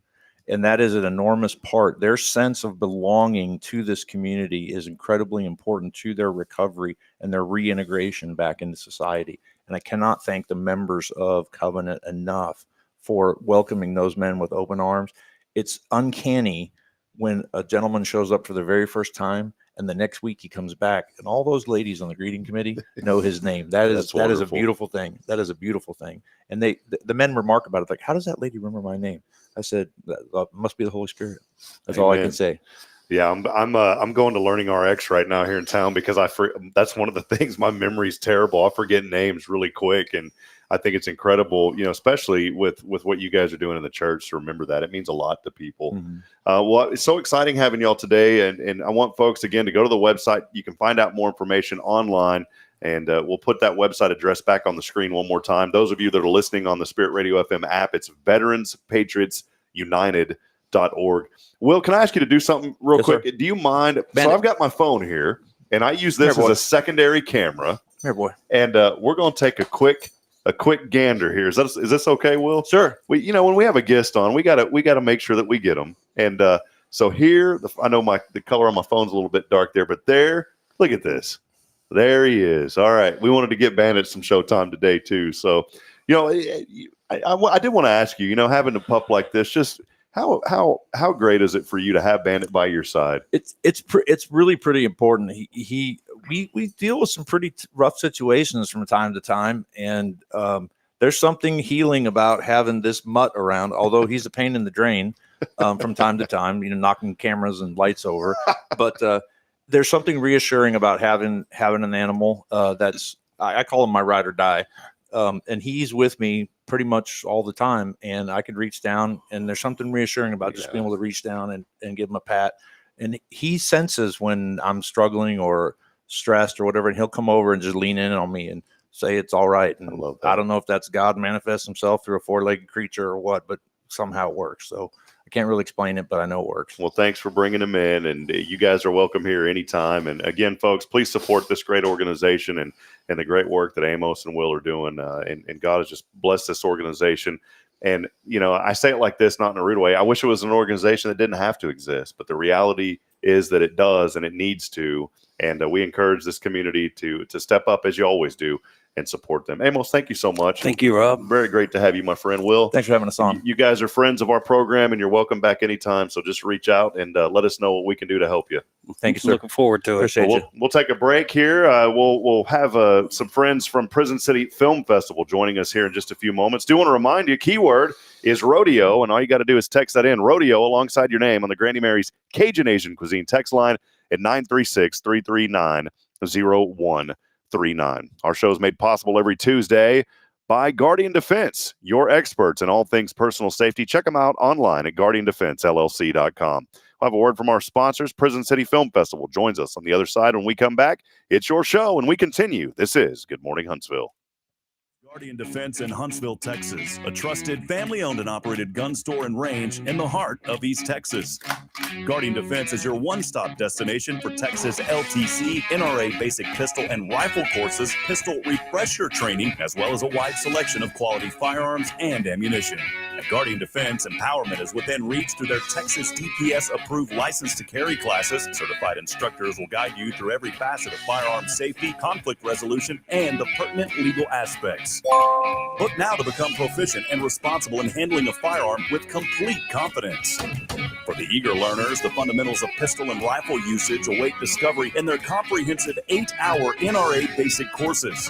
And that is an enormous part. Their sense of belonging to this community is incredibly important to their recovery and their reintegration back into society. And I cannot thank the members of Covenant enough for welcoming those men with open arms. It's uncanny when a gentleman shows up for the very first time and the next week he comes back and all those ladies on the greeting committee know his name. That is a beautiful thing. That is a beautiful thing. And the men remark about it, like, how does that lady remember my name? I said, that must be the Holy Spirit. That's all I can say. Yeah, I'm going to Learning RX right now here in town because that's one of the things. My memory's terrible. I forget names really quick, and I think it's incredible, especially with what you guys are doing in the church, to remember that. It means a lot to people. Mm-hmm. Well, it's so exciting having y'all today, and I want folks, again, to go to the website. You can find out more information online, and we'll put that website address back on the screen one more time. Those of you that are listening on the Spirit Radio FM app, it's veteranspatriotsunited.org. Will, can I ask you to do something real quick? Sir. Do you mind? Bennett. So I've got my phone here, and I use this as a secondary camera. Here, boy. And we're going to take a quick gander here. Is this okay, Will? Sure. When we have a guest on, we gotta make sure that we get them. And so here, I know the color on my phone's a little bit dark there, but there, look at this. There he is. All right. We wanted to get Bandit some showtime today too. So, I did want to ask you, having a pup like this, just how great is it for you to have Bandit by your side? It's really pretty important. We deal with some pretty rough situations from time to time, and there's something healing about having this mutt around. Although he's a pain in the drain from time to time, knocking cameras and lights over, but there's something reassuring about having an animal that's I call him my ride or die, and he's with me pretty much all the time, and I can reach down, and there's something reassuring about just being able to reach down and give him a pat. And he senses when I'm struggling or stressed or whatever, and he'll come over and just lean in on me and say it's all right. And I don't know if that's God manifests himself through a four-legged creature or what, but somehow it works. So I can't really explain it, but I know it works. Well, thanks for bringing him in, and you guys are welcome here anytime. And again, folks, please support this great organization and the great work that Amos and Will are doing. And God has just blessed this organization. And, I say it like this, not in a rude way. I wish it was an organization that didn't have to exist, but the reality is that it does and it needs to. And we encourage this community to step up, as you always do, and support them. Amos, thank you so much. Thank you, Rob. Very great to have you, my friend. Will, Thanks for having us on. You guys are friends of our program, and you're welcome back anytime. So just reach out and let us know what we can do to help you. Thank you, sir. Looking forward to it. Appreciate you. We'll take a break here. We'll have some friends from Prison City Film Festival joining us here in just a few moments. Do want to remind you, keyword is rodeo, and all you got to do is text that in, rodeo, alongside your name on the Granny Mary's Cajun Asian Cuisine text line at 936-339-0139. Our show is made possible every Tuesday by Guardian Defense, your experts in all things personal safety. Check them out online at guardiandefensellc.com. We'll have a word from our sponsors. Prison City Film Festival joins us on the other side. When we come back, it's your show, and we continue. This is Good Morning Huntsville. Guardian Defense in Huntsville, Texas, a trusted family-owned and operated gun store and range in the heart of East Texas. Guardian Defense is your one-stop destination for Texas LTC, NRA basic pistol and rifle courses, pistol refresher training, as well as a wide selection of quality firearms and ammunition. At Guardian Defense, empowerment is within reach through their Texas DPS-approved license to carry classes. Certified instructors will guide you through every facet of firearm safety, conflict resolution, and the pertinent legal aspects. Book now to become proficient and responsible in handling a firearm with complete confidence. For the eager learners, the fundamentals of pistol and rifle usage await discovery in their comprehensive 8-hour NRA basic courses.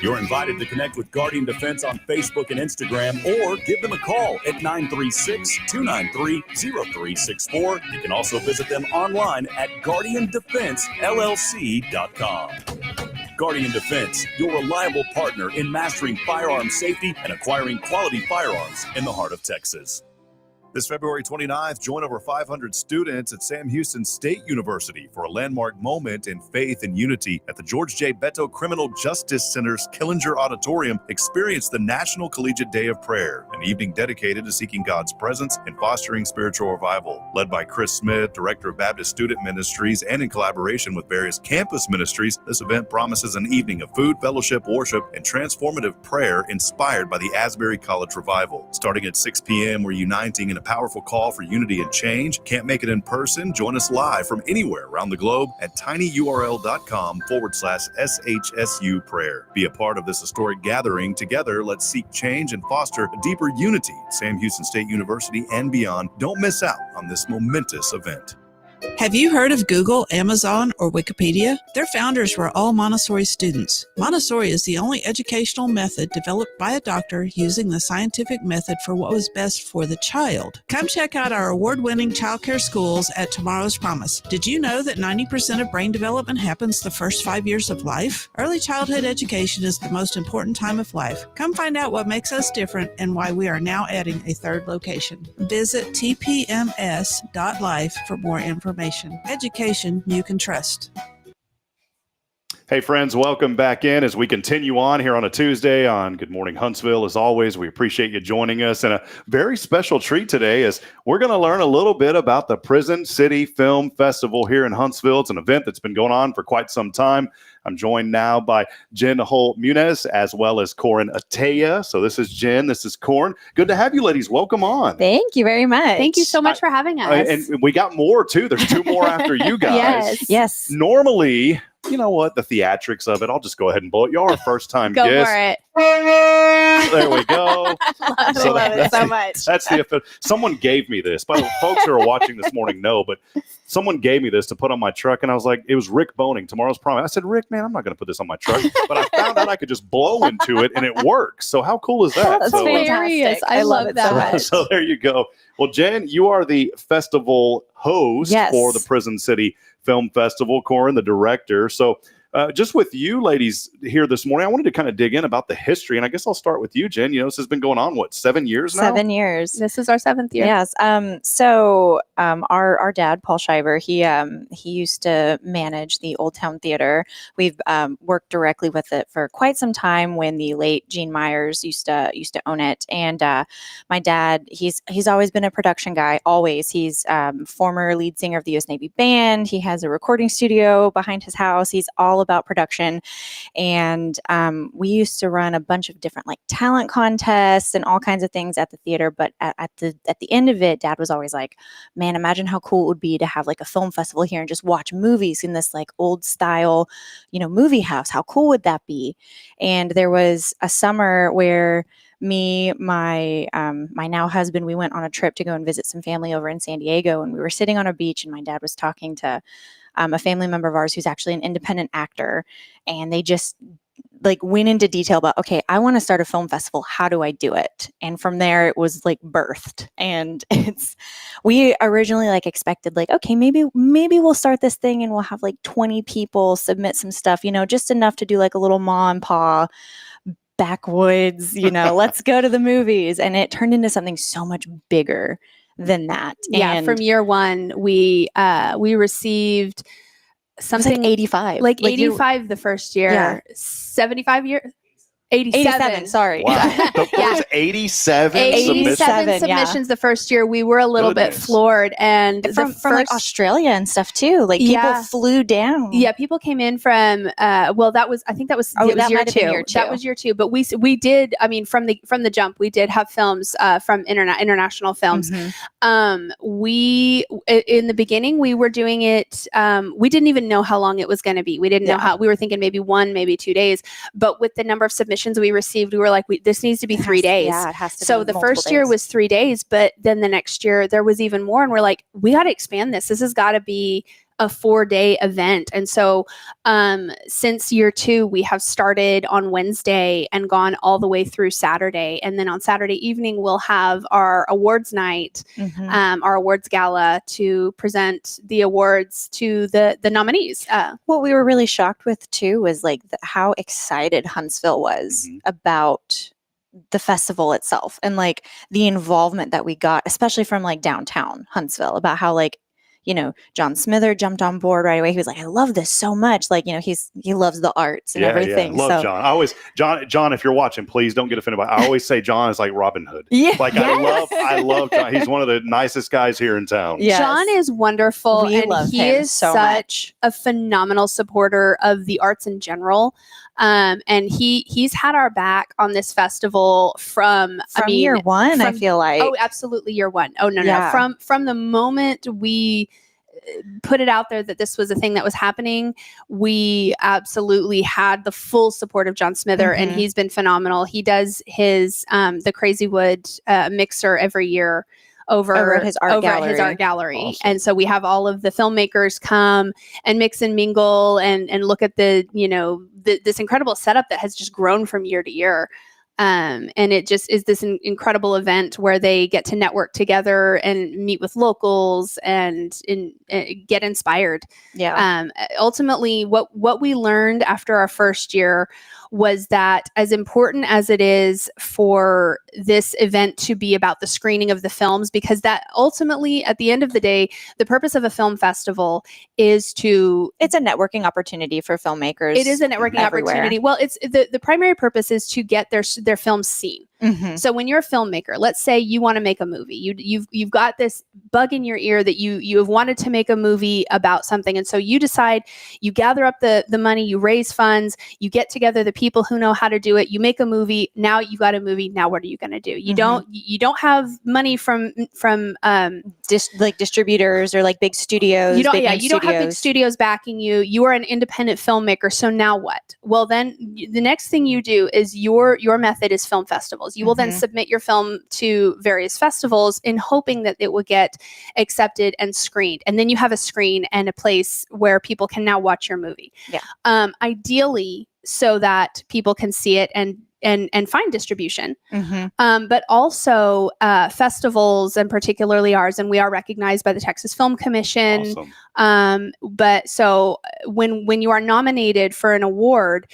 You're invited to connect with Guardian Defense on Facebook and Instagram, or give them a call at 936-293-0364. You can also visit them online at guardiandefensellc.com. Guardian Defense, your reliable partner in mastering firearm safety and acquiring quality firearms in the heart of Texas. This February 29th, join over 500 students at Sam Houston State University for a landmark moment in faith and unity at the George J. Beto Criminal Justice Center's Killinger Auditorium. Experience the National Collegiate Day of Prayer, an evening dedicated to seeking God's presence and fostering spiritual revival. Led by Chris Smith, Director of Baptist Student Ministries, and in collaboration with various campus ministries, this event promises an evening of food, fellowship, worship, and transformative prayer inspired by the Asbury College Revival. Starting at 6 p.m., we're uniting in a powerful call for unity and change. Can't make it in person? Join us live from anywhere around the globe at tinyurl.com/SHSU prayer. Be a part of this historic gathering. Together, let's seek change and foster a deeper unity at Sam Houston State University and beyond. Don't miss out on this momentous event. Have you heard of Google, Amazon, or Wikipedia? Their founders were all Montessori students. Montessori is the only educational method developed by a doctor using the scientific method for what was best for the child. Come check out our award-winning childcare schools at Tomorrow's Promise. Did you know that 90% of brain development happens the first 5 years of life? Early childhood education is the most important time of life. Come find out what makes us different and why we are now adding a third location. Visit tpms.life for more information. Education you can trust. Hey, friends, welcome back in as we continue on here on a Tuesday on Good Morning Huntsville. As always, we appreciate you joining us. And a very special treat today is we're going to learn a little bit about the Prison City Film Festival here in Huntsville. It's an event that's been going on for quite some time. I'm joined now by Jen Holt-Muniz as well as Corin Ataya. So this is Jen, this is Corin. Good to have you ladies. Welcome on. Thank you very much. Thank you so much for having us. And we got more too. There's two more after you guys. Yes. Normally, you know what? The theatrics of it. I'll just go ahead and blow it. Y'all are first time Go guests. for it. There we go. I love it so much. That's the someone gave me this. By the way, folks who are watching this morning know, but someone gave me this to put on my truck, and I was like, it was Rick Boning, Tomorrow's Promise. I said, Rick, man, I'm not going to put this on my truck, but I found out I could just blow into it, and it works. So how cool is that? That's hilarious. I love it that much. So there you go. Well, Jen, you are the festival host for the Prison City Film Festival. Corin, the director. So just with you ladies here this morning, I wanted to kind of dig in about the history. And I guess I'll start with you, Jen. You know, this has been going on, 7 years now? 7 years. This is our 7th year. Yes. Our dad, Paul Shiver, he used to manage the Old Town Theater. We've worked directly with it for quite some time when the late Gene Myers used to own it. And my dad, he's always been a production guy, always. He's former lead singer of the U.S. Navy Band. He has a recording studio behind his house. He's all all about production. And we used to run a bunch of different like talent contests and all kinds of things at the theater. But at the end of it, Dad was always like, man, imagine how cool it would be to have like a film festival here and just watch movies in this like old style, movie house. How cool would that be? And there was a summer where me, my now husband, we went on a trip to go and visit some family over in San Diego, and we were sitting on a beach, and my dad was talking to a family member of ours who's actually an independent actor, and they just like went into detail about, okay, I want to start a film festival. How do I do it? And from there it was like birthed. And we originally like expected like, okay, maybe we'll start this thing and we'll have like 20 people submit some stuff, just enough to do like a little ma and pa backwoods, let's go to the movies. And it turned into something so much bigger than that. Yeah. And from year one, we received something 85, like 85 the first year, 75 years. 87. Sorry. Wow. The first 87 submissions the first year. We were a little bit floored, and from like Australia and stuff too. Like people flew down. Yeah, people came in from. I think that was year two. That was year two. But we did. I mean, from the jump, we did have films from international films. We in the beginning we were doing it. We didn't even know how long it was going to be. We didn't know how. We were thinking maybe 1, maybe 2 days. But with the number of submissions we received, we were like, this needs to be 3 days. Yeah, it has to. So the first year was 3 days, but then the next year there was even more, and we're like, we got to expand this. This has got to be a 4-day event. And so since year 2, we have started on Wednesday and gone all the way through Saturday. And then on Saturday evening, we'll have our awards night, our awards gala to present the awards to the nominees. What we were really shocked with too was like how excited Huntsville was about the festival itself, and like the involvement that we got, especially from like downtown Huntsville, about how like, John Smither jumped on board right away. He was like, I love this so much. Like, he loves the arts and everything. Yeah. Love John. I always, John, if you're watching, please don't get offended by it. I always say John is like Robin Hood. Yeah. Like I love John. He's one of the nicest guys here in town. Yes. John is wonderful. And he is so such a phenomenal supporter of the arts in general. And he's had our back on this festival from year one, I feel like. Oh, absolutely. Year one. Oh, no. From the moment we put it out there that this was a thing that was happening, we absolutely had the full support of John Smither, and he's been phenomenal. He does his, the Crazy Wood mixer every year over at his art gallery. Awesome. And so we have all of the filmmakers come and mix and mingle and look at this incredible setup that has just grown from year to year. And it just is this incredible event where they get to network together and meet with locals and get inspired. Yeah. Ultimately, what we learned after our first year was that as important as it is for this event to be about the screening of the films, because that ultimately, at the end of the day, the purpose of a film festival is it's a networking opportunity for filmmakers. It is a networking opportunity. Well, it's the primary purpose is to get their films seen. So when you're a filmmaker, let's say you want to make a movie, you've got this bug in your ear that you have wanted to make a movie about something, and so you decide, you gather up the money, you raise funds, you get together the people who know how to do it, you make a movie. Now you got a movie. Now what are you going to do? You don't have money from distributors or like big studios. You don't have big studios backing you. You are an independent filmmaker. So now what? Well, then the next thing you do is your method is film festivals. You will then submit your film to various festivals in hoping that it will get accepted and screened. And then you have a screen and a place where people can now watch your movie. Yeah. Ideally, so that people can see it and find distribution. But also festivals, and particularly ours, and we are recognized by the Texas Film Commission. Awesome. But so when you are nominated for an award,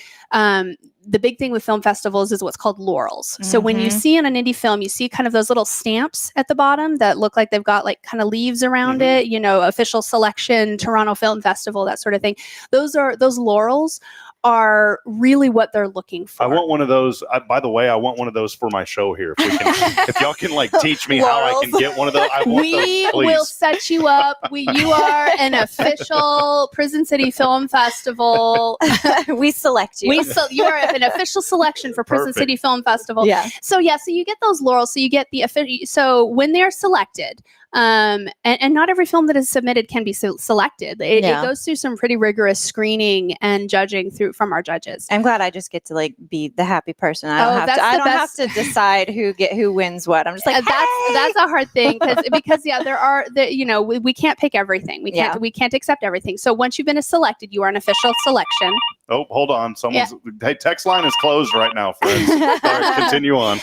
the big thing with film festivals is what's called laurels. So when you see in an indie film, you see kind of those little stamps at the bottom that look like they've got like kind of leaves around it, official selection, Toronto Film Festival, that sort of thing. Those laurels are really what they're looking for. I want one of those. By the way, I want one of those for my show here. If we can, if y'all can like teach me how I can get one of those, I want we those, please. will set you up. You are an official Prison City Film Festival. We select you. You are an official selection for Prison Perfect. City Film Festival. Yeah. So you get those laurels. So you get so when they're selected, and not every film that is submitted can be selected. It goes through some pretty rigorous screening and judging from our judges. I'm glad I just get to like be the happy person. I don't have to decide who wins what. I'm just like, that's a hard thing because we can't pick everything. We can't accept everything. So once you've been selected, you are an official selection. Oh, hold on. Hey, text line is closed right now, friends. All right, continue on.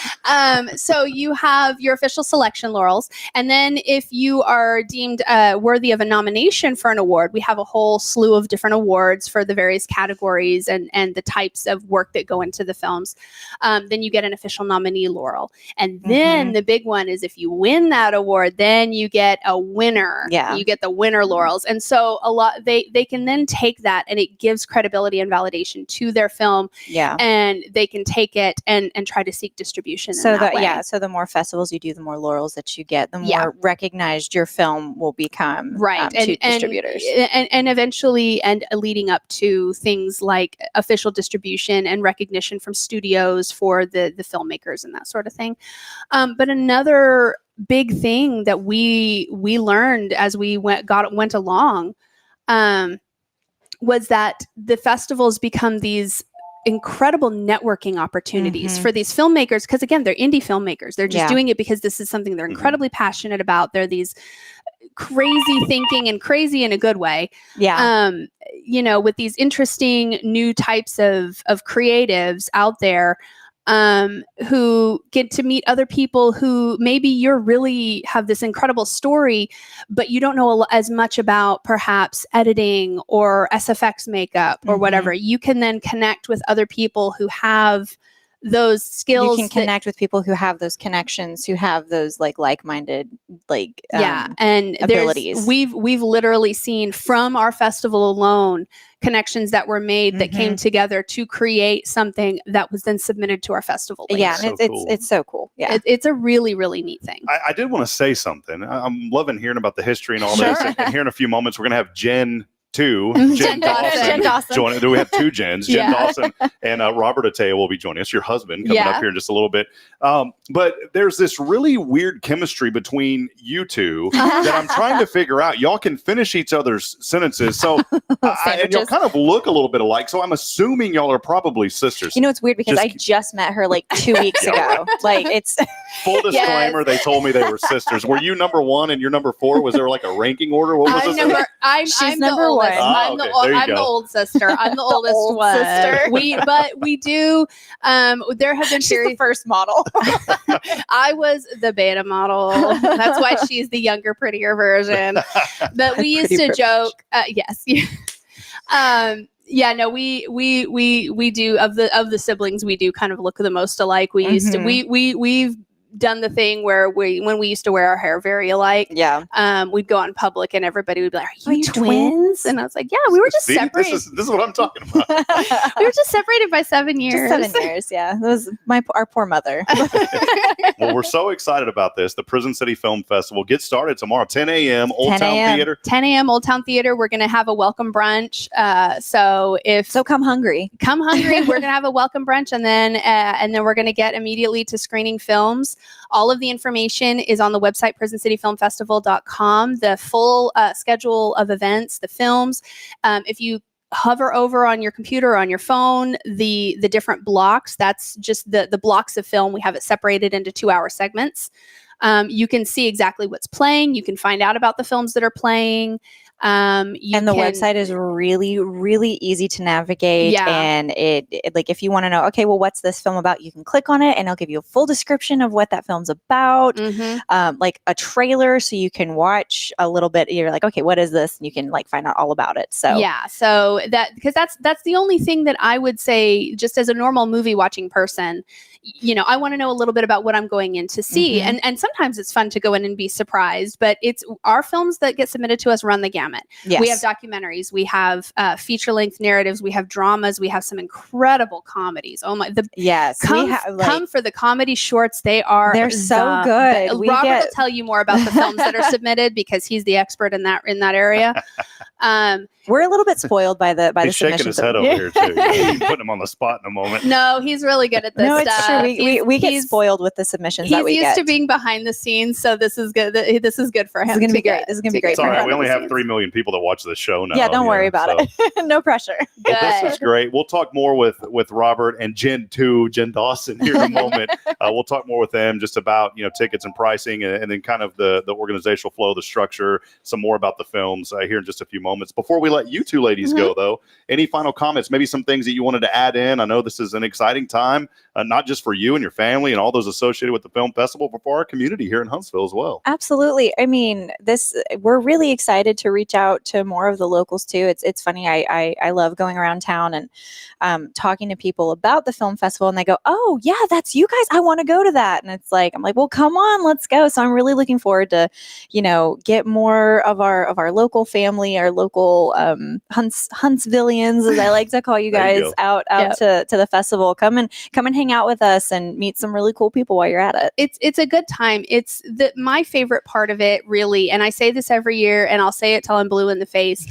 So you have your official selection laurels. And then if you are deemed worthy of a nomination for an award, we have a whole slew of different awards for the various categories and the types of work that go into the films. Then you get an official nominee laurel. And then the big one is if you win that award, then you get a winner. Yeah. You get the winner laurels. And so they can then take that, and it gives credibility and validation to their film. Yeah. And they can take it and try to seek distribution. So in that way. So the more festivals you do, the more laurels that you get, the more recognized your film will become to distributors. And eventually, and leading up to things like official distribution and recognition from studios for the filmmakers and that sort of thing. But another big thing that we learned as we went along was that the festivals become these incredible networking opportunities for these filmmakers, because again, they're indie filmmakers. They're just doing it because this is something they're incredibly passionate about. They're these crazy thinking, and crazy in a good way. With these interesting new types of creatives out there, who get to meet other people who maybe you're really have this incredible story, but you don't know as much about perhaps editing or SFX makeup or whatever. You can then connect with other people who have those skills. You can connect with people who have those connections, who have those like-minded and abilities. We've literally seen from our festival alone connections that were made that came together to create something that was then submitted to our festival later. Yeah, and it's so cool. Yeah, it's a really, really neat thing. I did want to say something. I'm loving hearing about the history and all this. And here in a few moments, we're going to have Jen Dawson. Joining. We have two Jens, Jen Dawson and Robert Atea will be joining us, your husband, coming up here in just a little bit. But there's this really weird chemistry between you two that I'm trying to figure out. Y'all can finish each other's sentences. So, and y'all kind of look a little bit alike. So I'm assuming y'all are probably sisters. You know, it's weird because I just met her like 2 weeks ago. Like it's full disclaimer. They told me they were sisters. Were you number 1 and you're number 4? Was there like a ranking order? What was this? I'm number 1. I'm the old sister. I'm the oldest one. Sister. We do. There have been she's the first model. I was the beta model. That's why she's the younger, prettier version. But we used to joke. Yes. We do of the siblings. We do kind of look the most alike. We used to. We've done the thing where when we used to wear our hair very alike, we'd go out in public and everybody would be like, are you twins? And I was like, yeah, we were just separated. This is what I'm talking about. We were just separated by 7 years. Just 7 years, yeah. That was our poor mother. Well, we're so excited about this. The Prison City Film Festival gets started tomorrow, 10 a.m. Old Town Theater. 10 a.m. Old Town Theater. We're going to have a welcome brunch. So come hungry. Come hungry. We're going to have a welcome brunch, and then we're going to get immediately to screening films. All of the information is on the website, prisoncityfilmfestival.com. The full schedule of events, the films. If you hover over on your computer or on your phone, the different blocks, that's just the blocks of film. We have it separated into 2-hour segments. You can see exactly what's playing. You can find out about the films that are playing. And the website is really, really easy to navigate. And it like, if you want to know, okay, well, what's this film about? You can click on it and it'll give you a full description of what that film's about, like a trailer. So you can watch a little bit. You're like, okay, what is this? And you can like find out all about it. So so because that's the only thing that I would say, just as a normal movie watching person, I want to know a little bit about what I'm going in to see. And sometimes it's fun to go in and be surprised, but it's our films that get submitted to us run the gamut. from it. Yes. We have documentaries, we have feature-length narratives, we have dramas, we have some incredible comedies. Oh my! Come for the comedy shorts. They're so good. Robert will tell you more about the films that are submitted because he's the expert in that area. We're a little bit spoiled by the He's shaking his head over here too. You're putting him on the spot in a moment. No, he's really good at this No, stuff. it's true. We get spoiled with the submissions that we He's get. used to being behind the scenes, so this is good. This is good for him. This is going to be great. This is going to be great. It's all right. We only have 3 million people that watch this show now. Yeah, don't worry about it. No pressure. Well, this is great. We'll talk more with Robert and Jen Dawson here in a moment. We'll talk more with them just about tickets and pricing, and then kind of the organizational flow, the structure, some more about the films here in just a few moments. Before we let you two ladies go, though, any final comments? Maybe some things that you wanted to add in. I know this is an exciting time, not just for you and your family and all those associated with the film festival, but for our community here in Huntsville as well. Absolutely. I mean, we're really excited to reach out to more of the locals too. It's funny. I love going around town and talking to people about the film festival, and they go, "Oh yeah, that's you guys. I want to go to that." And I'm like, well, come on, let's go. So I'm really looking forward to, get more of our local family, our local Huntsvillians, as I like to call you guys, out to the festival. Come and hang out with us and meet some really cool people while you're at it. It's a good time. It's my favorite part of it, really, and I say this every year, and I'll say it till I'm blue in the face.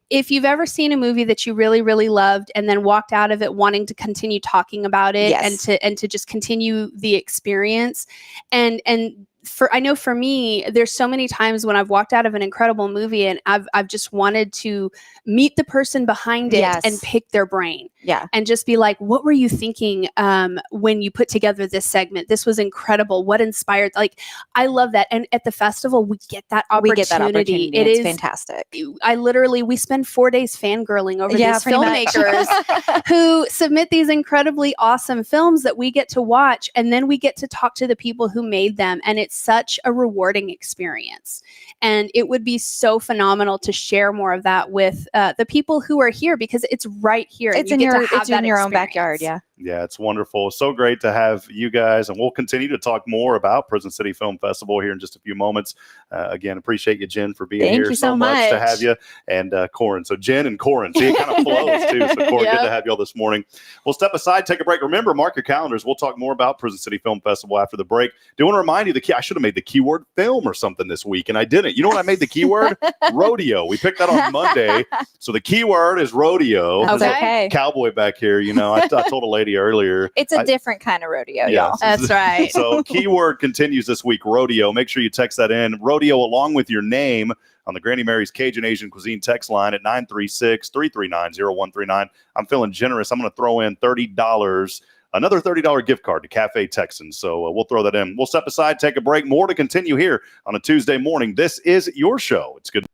If you've ever seen a movie that you really, really loved and then walked out of it wanting to continue talking about it and to just continue the experience, and I know for me, there's so many times when I've walked out of an incredible movie and I've just wanted to meet the person behind it and pick their brain. Yeah. And just be like, what were you thinking when you put together this segment? This was incredible. What inspired? Like, I love that. And at the festival, we get that opportunity. It's fantastic. We spend 4 days fangirling over these filmmakers who submit these incredibly awesome films that we get to watch. And then we get to talk to the people who made them. And it's such a rewarding experience. And it would be so phenomenal to share more of that with the people who are here, because it's right here. It's in your own backyard. Yeah. Yeah, it's wonderful. So great to have you guys, and we'll continue to talk more about Prison City Film Festival here in just a few moments. Again, appreciate you, Jen, for being here. Thank you so much to have you, and Corin. So Jen and Corin, see, it kind of flows too. So Corin, good to have you all this morning. We'll step aside, take a break. Remember, mark your calendars. We'll talk more about Prison City Film Festival after the break. Do want to remind you, I should have made the keyword film or something this week, and I didn't. You know what I made the keyword? Rodeo. We picked that on Monday. So the keyword is rodeo. Okay. Cowboy back here. I told a lady earlier. It's a different kind of rodeo, y'all. That's right. So keyword continues this week, rodeo. Make sure you text that in, rodeo, along with your name on the Granny Mary's Cajun Asian Cuisine text line at 936-339-0139. I'm feeling generous. I'm going to throw in $30. Another $30 gift card to Cafe Texans. So we'll throw that in. We'll step aside, take a break. More to continue here on a Tuesday morning. This is your show. It's good.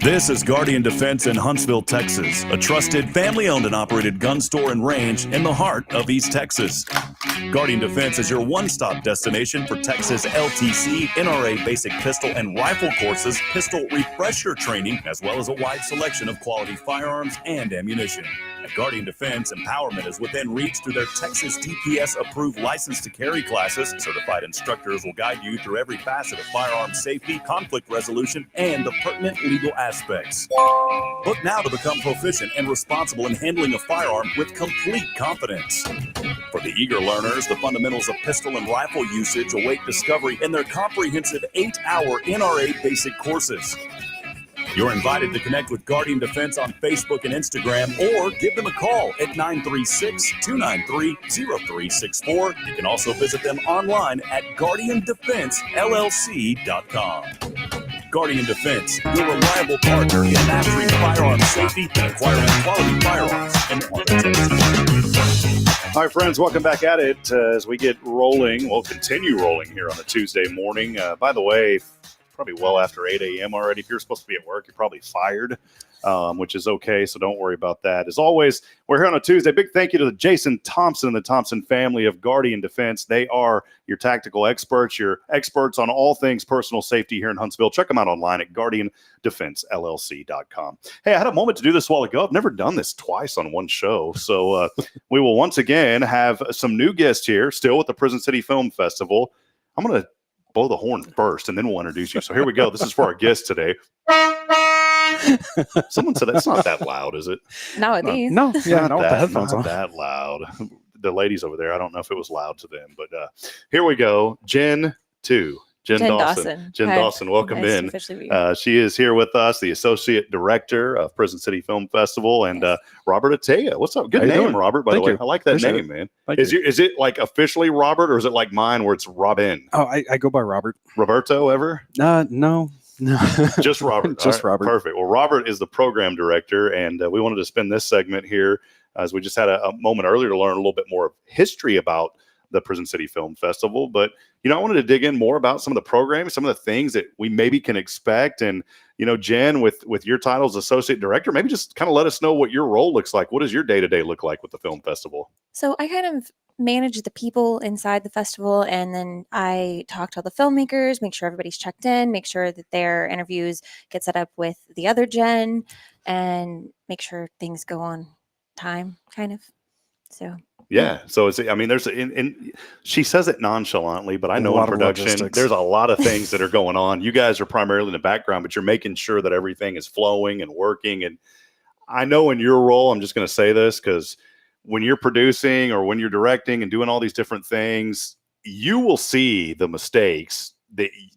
This is Guardian Defense in Huntsville, Texas, a trusted family-owned and operated gun store and range in the heart of East Texas. Guardian Defense is your one-stop destination for Texas LTC, NRA basic pistol and rifle courses, pistol refresher training, as well as a wide selection of quality firearms and ammunition. At Guardian Defense, empowerment is within reach through their Texas DPS-approved license to carry classes. Certified instructors will guide you through every facet of firearm safety, conflict resolution, and the pertinent legal aspects. Book now to become proficient and responsible in handling a firearm with complete confidence. For the eager learners, the fundamentals of pistol and rifle usage await discovery in their comprehensive 8-hour NRA basic courses. You're invited to connect with Guardian Defense on Facebook and Instagram, or give them a call at 936-293-0364. You can also visit them online at guardiandefensellc.com. Guardian Defense, your reliable partner in mastering firearm safety and acquiring quality firearms in All right, friends, welcome back at it as we get rolling. We'll continue rolling here on a Tuesday morning. By the way, probably well after 8 a.m. already. If you're supposed to be at work, you're probably fired, which is okay, so don't worry about that. As always, we're here on a Tuesday. Big thank you to Jason Thompson and the Thompson family of Guardian Defense. They are your tactical experts, your experts on all things personal safety here in Huntsville. Check them out online at guardiandefensellc.com. Hey, I had a moment to do this a while ago. I've never done this twice on one show, so we will once again have some new guests here, still with the Prison City Film Festival. I'm going to blow the horn first, and then we'll introduce you. So here we go. This is for our guest today. Someone said that's not that loud, is it? Not with these. No, yeah, not with the that, headphones not on. that loud. The ladies over there, I don't know if it was loud to them, but here we go. Jen 2. Jen Dawson. Jen Hi. Dawson, welcome Nice to in. officially be here. She is here with us, the Associate Director of Prison City Film Festival, and Robert Attea. What's up? Good How you name, doing? Robert, by Thank the way. you. I like that Appreciate name, it. man. Thank Is you. it like officially Robert, or is it like mine where it's Robin? Oh, I go by Robert. Roberto ever? No. Just Robert. Just All right, Robert. Perfect. Well, Robert is the program director, and we wanted to spend this segment here as we just had a moment earlier to learn a little bit more of history about the Prison City Film Festival. But, I wanted to dig in more about some of the programs, some of the things that we maybe can expect. And, Jen, with your title as Associate Director, maybe just kind of let us know what your role looks like. What does your day-to-day look like with the film festival? So I kind of manage the people inside the festival, and then I talk to all the filmmakers, make sure everybody's checked in, make sure that their interviews get set up with the other Jen, and make sure things go on time, kind of. So yeah. So there's she says it nonchalantly, but I know in production logistics. there's a lot of things that are going on. You guys are primarily in the background, but you're making sure that everything is flowing and working. And I know in your role, I'm just going to say this because when you're producing or when you're directing and doing all these different things, you will see the mistakes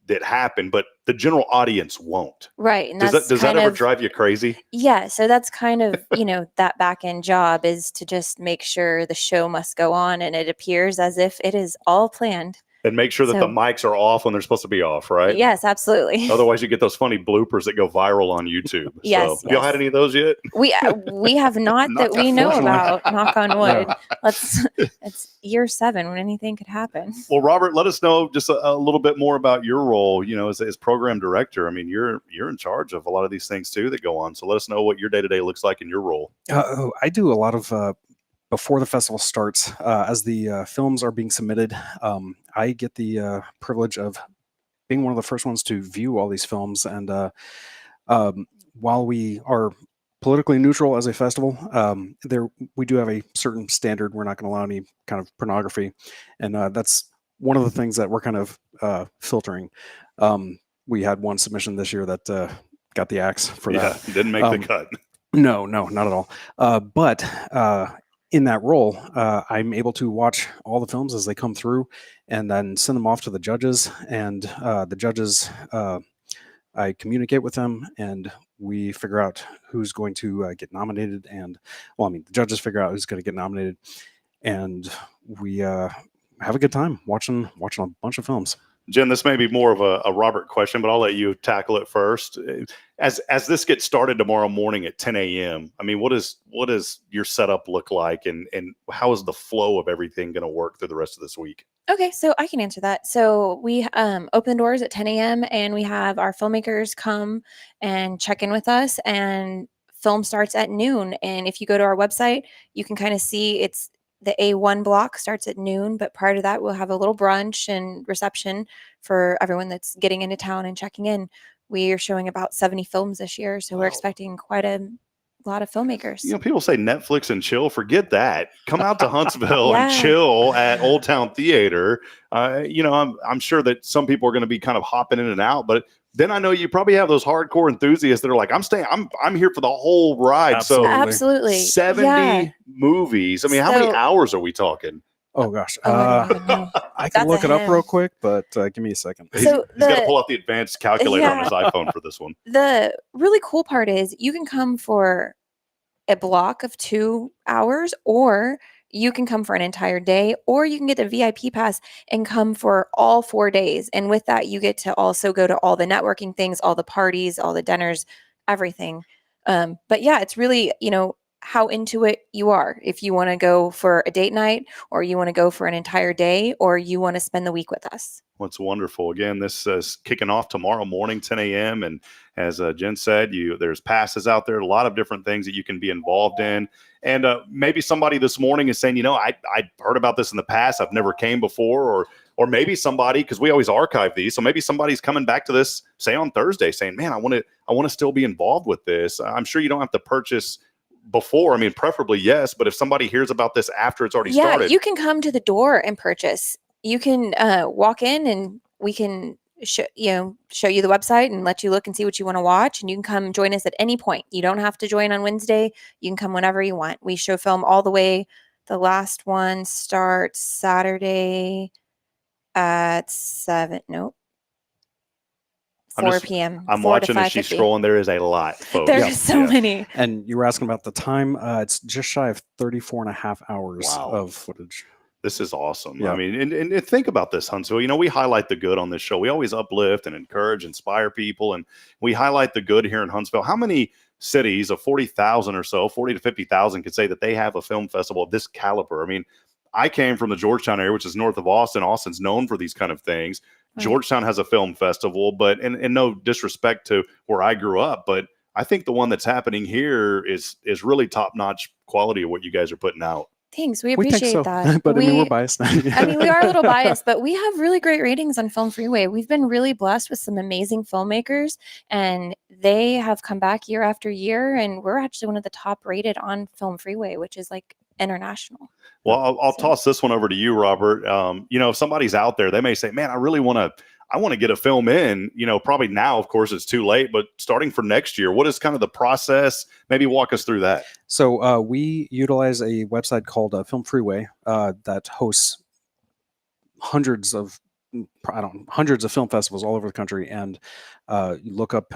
that happen, but the general audience won't. right, and Does that ever drive you crazy? Yeah, so that's kind of, that back end job is to just make sure the show must go on and it appears as if it is all planned. And make sure that the So- mics are off when they're supposed to be off, right? Yes, absolutely. Otherwise, you get those funny bloopers that go viral on YouTube. Yes, So, have y'all yes. had any of those yet? We have not that we know about, knock on wood. No. It's year 7 when anything could happen. Well, Robert, let us know just a little bit more about your role, as program director. I mean, you're in charge of a lot of these things too that go on. So let us know what your day-to-day looks like in your role. I do a lot of before the festival starts, as the films are being submitted. I get the privilege of being one of the first ones to view all these films. And while we are politically neutral as a festival, we do have a certain standard. We're not going to allow any kind of pornography, and that's one of the things that we're kind of filtering. We had one submission this year that got the axe for that. Didn't make the cut. No, not at all. But in that role, I'm able to watch all the films as they come through and then send them off to the judges. And the judges, I communicate with them and we figure out who's going to get nominated. And, the judges figure out who's going to get nominated. And we have a good time watching a bunch of films. Jen, this may be more of a Robert question, but I'll let you tackle it first. As this gets started tomorrow morning at 10 a.m., what does your setup look like, and how is the flow of everything going to work through the rest of this week? Okay, so I can answer that. So we open the doors at 10 a.m. and we have our filmmakers come and check in with us, and film starts at noon. And if you go to our website, you can kind of see it's the A1 block starts at noon, but prior to that, we'll have a little brunch and reception for everyone that's getting into town and checking in. We are showing about 70 films this year, so we're expecting quite a lot of filmmakers. People say Netflix and chill. Forget that. Come out to Huntsville Yeah. and chill at Old Town Theater. I'm sure that some people are going to be kind of hopping in and out, but then I know you probably have those hardcore enthusiasts that are like, I'm here for the whole ride. Absolutely. So 70 Yeah. movies. How many So- hours are we talking? Oh gosh. I don't even know. I can That's look a it up him. real quick, but give me a second. He's got to pull out the advanced calculator on his iPhone for this one. The really cool part is you can come for a block of 2 hours, or you can come for an entire day, or you can get the VIP pass and come for all 4 days. And with that, you get to also go to all the networking things, all the parties, all the dinners, everything. But yeah, it's really, how into it you are. If you want to go for a date night, or you want to go for an entire day, or you want to spend the week with us. What's wonderful. Again, this is kicking off tomorrow morning, 10 a.m. And as Jen said, there's passes out there, a lot of different things that you can be involved in. And maybe somebody this morning is saying, I heard about this in the past. I've never came before, or maybe somebody, because we always archive these. So maybe somebody's coming back to this, say on Thursday, saying, man, I want to still be involved with this. I'm sure you don't have to purchase before. Preferably yes. But if somebody hears about this after it's already started. You can come to the door and purchase. You can walk in and we can show you the website and let you look and see what you want to watch. And you can come join us at any point. You don't have to join on Wednesday. You can come whenever you want. We show film all the way. The last one starts Saturday at 4 p.m. I'm 4 to watching as she's 5:50. scrolling. There is a lot, folks. There's so many. And you were asking about the time. It's just shy of 34 and a half hours of footage. This is awesome. Yeah. I mean, and think about this, Huntsville. You know, we highlight the good on this show. We always uplift and encourage, inspire people, and we highlight the good here in Huntsville. How many cities of 40,000 or so, 40 to 50,000 could say that they have a film festival of this caliber? I mean, I came from the Georgetown area, which is north of Austin. Austin's known for these kind of things. Right. Georgetown has a film festival, but and no disrespect to where I grew up, but I think the one that's happening here is really top-notch quality of what you guys are putting out. Thanks. We appreciate so. that. But I mean, we're biased. I mean, we are a little biased, but we have really great ratings on Film Freeway. We've been really blessed with some amazing filmmakers, and they have come back year after year, and we're actually one of the top rated on Film Freeway, which is like international. Well, I'll toss this one over to you, Robert. You know, if somebody's out there, they may say, man, I want to get a film in, you know, probably now, of course, it's too late, but starting for next year, what is kind of the process? Maybe walk us through that. So we utilize a website called Film Freeway that hosts hundreds of film festivals all over the country, and you look up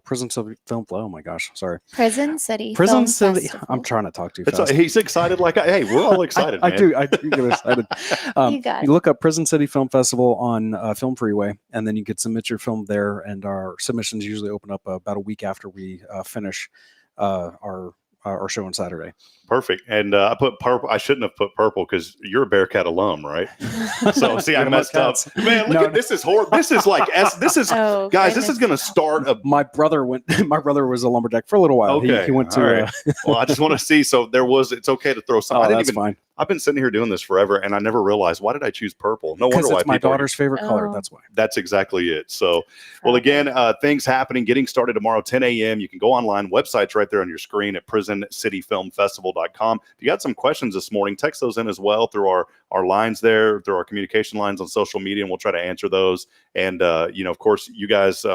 Prison City Film. Oh my gosh, sorry. Prison City. Prison City. I'm trying to talk too fast. He's excited. Hey, we're all excited. I man. do get excited. You look up Prison City Film Festival on Film Freeway, and then you could submit your film there. And our submissions usually open up about a week after we finish our show on Saturday. Perfect. And I put purple. I shouldn't have put purple because you're a Bearcat alum, right? So see, I messed up. Man, look at this is horrible. This is like this is guys. This is going to start. My brother was a lumberjack for a little while. Okay, He went to. Right. Well, I just want to see. So it's okay to throw some. That's fine. I've been sitting here doing this forever, and I never realized, why did I choose purple? No wonder why. It's my daughter's favorite color. That's why. That's exactly it. So, well, again, things happening, getting started tomorrow, 10 a.m. You can go online. Website's right there on your screen at PrisonCityFilmFestival.com. If you got some questions this morning, text those in as well through our lines there, through our communication lines on social media, and we'll try to answer those. And, of course, you guys,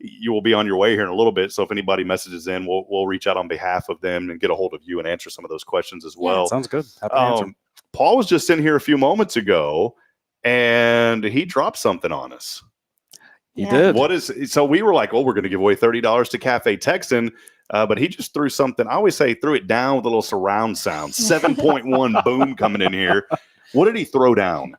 you will be on your way here in a little bit. So if anybody messages in, we'll reach out on behalf of them and get a hold of you and answer some of those questions as well. Sounds good. Happy to answer. Paul was just in here a few moments ago, and he dropped something on us. He did. So we were like, we're going to give away $30 to Cafe Texan, but he just threw something. I always say threw it down with a little surround sound. 7.1 boom coming in here. What did he throw down?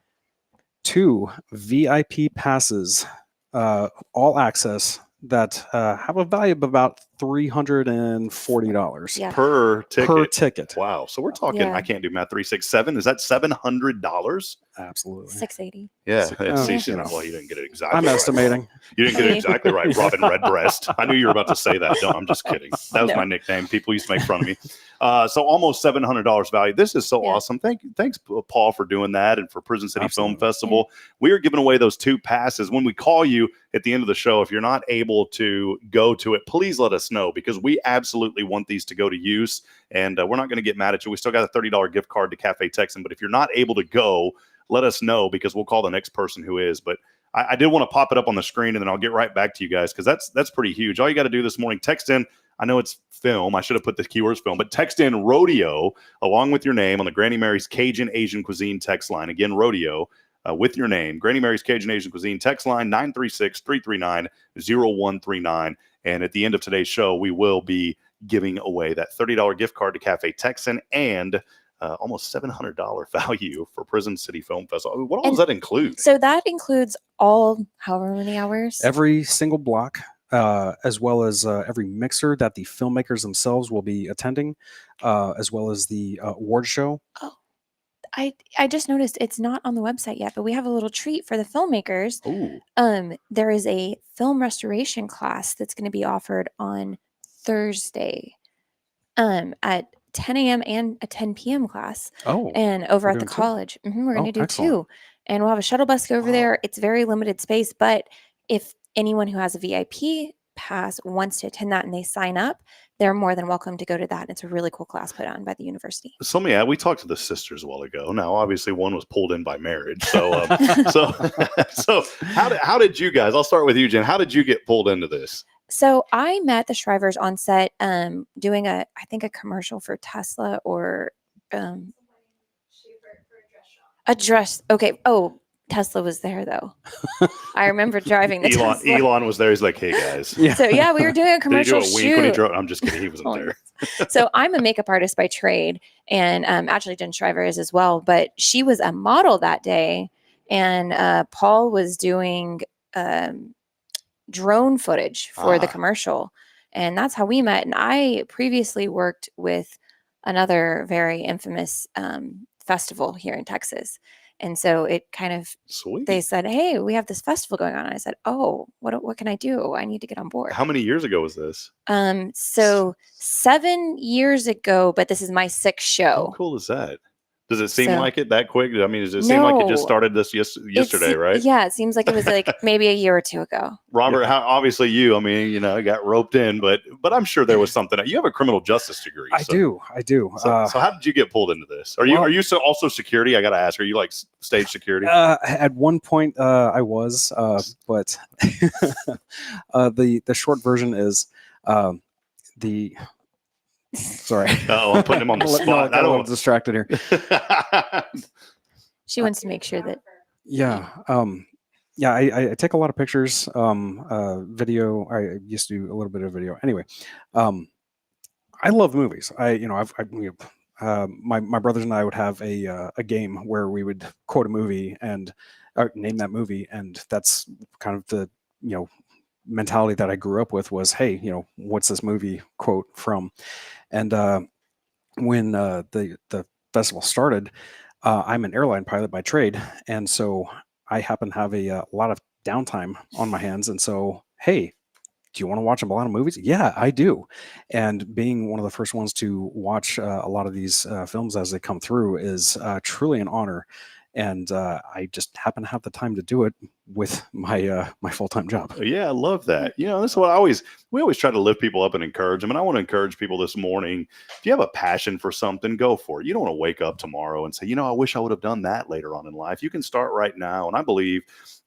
2 VIP passes, all access, that have a value of about $340 per ticket. Wow. So we're talking, I can't do math, 367. Is that $700? Absolutely. $680. Yeah. Well, you didn't get it exactly I'm right. estimating. You didn't get it exactly right, Robin Redbreast. I knew you were about to say that. No, I'm just kidding. That was my nickname. People used to make fun of me. So almost $700 value. This is so awesome. Thanks, Paul, for doing that, and for Prison City Film Festival. We are giving away those 2 passes. When we call you at the end of the show, if you're not able to go to it, please let us know, because we absolutely want these to go to use, and we're not going to get mad at you. We still got a $30 gift card to Cafe Texan, but if you're not able to go, let us know, because we'll call the next person who is. But I did want to pop it up on the screen, and then I'll get right back to you guys, because that's pretty huge. All you got to do this morning, text in. I know it's film. I should have put the keywords film, but text in rodeo along with your name on the Granny Mary's Cajun Asian Cuisine text line. Again, rodeo with your name. Granny Mary's Cajun Asian Cuisine text line 936-339-0139. And at the end of today's show, we will be giving away that $30 gift card to Cafe Texan and almost $700 value for Prison City Film Festival. What all does that include? So that includes all however many hours? Every single block, as well as every mixer that the filmmakers themselves will be attending, as well as the award show. Oh, I just noticed it's not on the website yet, but we have a little treat for the filmmakers. Ooh. There is a film restoration class that's going to be offered on Thursday at 10 a.m. and a 10 p.m. class. Oh, and over at the college. We're going to do excellent. 2. And we'll have a shuttle bus go over there. It's very limited space, but if anyone who has a VIP pass wants to attend that and they sign up, they're more than welcome to go to that. It's a really cool class put on by the university. So we talked to the sisters a while ago. Now, obviously, one was pulled in by marriage. So, so how did you guys? I'll start with you, Jen. How did you get pulled into this? So I met the Shrivers on set doing I think a commercial for Tesla or a dress. Okay. Oh, Tesla was there though. I remember driving the Tesla. Elon was there. He's like, "Hey guys." Yeah. So yeah, we were doing a commercial Did he do a shoot. wink when he drove? I'm just kidding. He wasn't there. So I'm a makeup artist by trade, and actually Jen Shriver is as well. But she was a model that day, and Paul was doing drone footage for the commercial, and that's how we met. And I previously worked with another very infamous festival here in Texas. And so it kind of, they said, "Hey, we have this festival going on." And I said, "Oh, what can I do? I need to get on board." How many years ago was this? So 7 years ago, but this is my 6th show. How cool is that? Does it seem like it that quick? I mean, does it seem like it just started this yesterday, right? Yeah, it seems like it was like maybe a year or two ago. Robert, how obviously you, I mean, you know, got roped in, but I'm sure there was something. You have a criminal justice degree. I do. So how did you get pulled into this? Are you also security? I got to ask, are you like stage security? At one point, I was, but the short version is the. Sorry. Oh, I'm putting him on the spot. I don't want to distracted here. She wants to make sure that. Yeah. I take a lot of pictures, video. I used to do a little bit of video. Anyway, I love movies. My brothers and I would have a game where we would quote a movie and name that movie, and that's kind of the mentality that I grew up with was, hey, what's this movie quote from? And when the festival started, I'm an airline pilot by trade, and so I happen to have a lot of downtime on my hands. And so, hey, do you want to watch a lot of movies? Yeah, I do. And being one of the first ones to watch a lot of these films as they come through is truly an honor. And I just happen to have the time to do it with my my full-time job. Yeah, I love that. This is what we always try to lift people up and encourage them. And I want to encourage people this morning. If you have a passion for something, go for it. You don't want to wake up tomorrow and say, I wish I would have done that later on in life. You can start right now. And I believe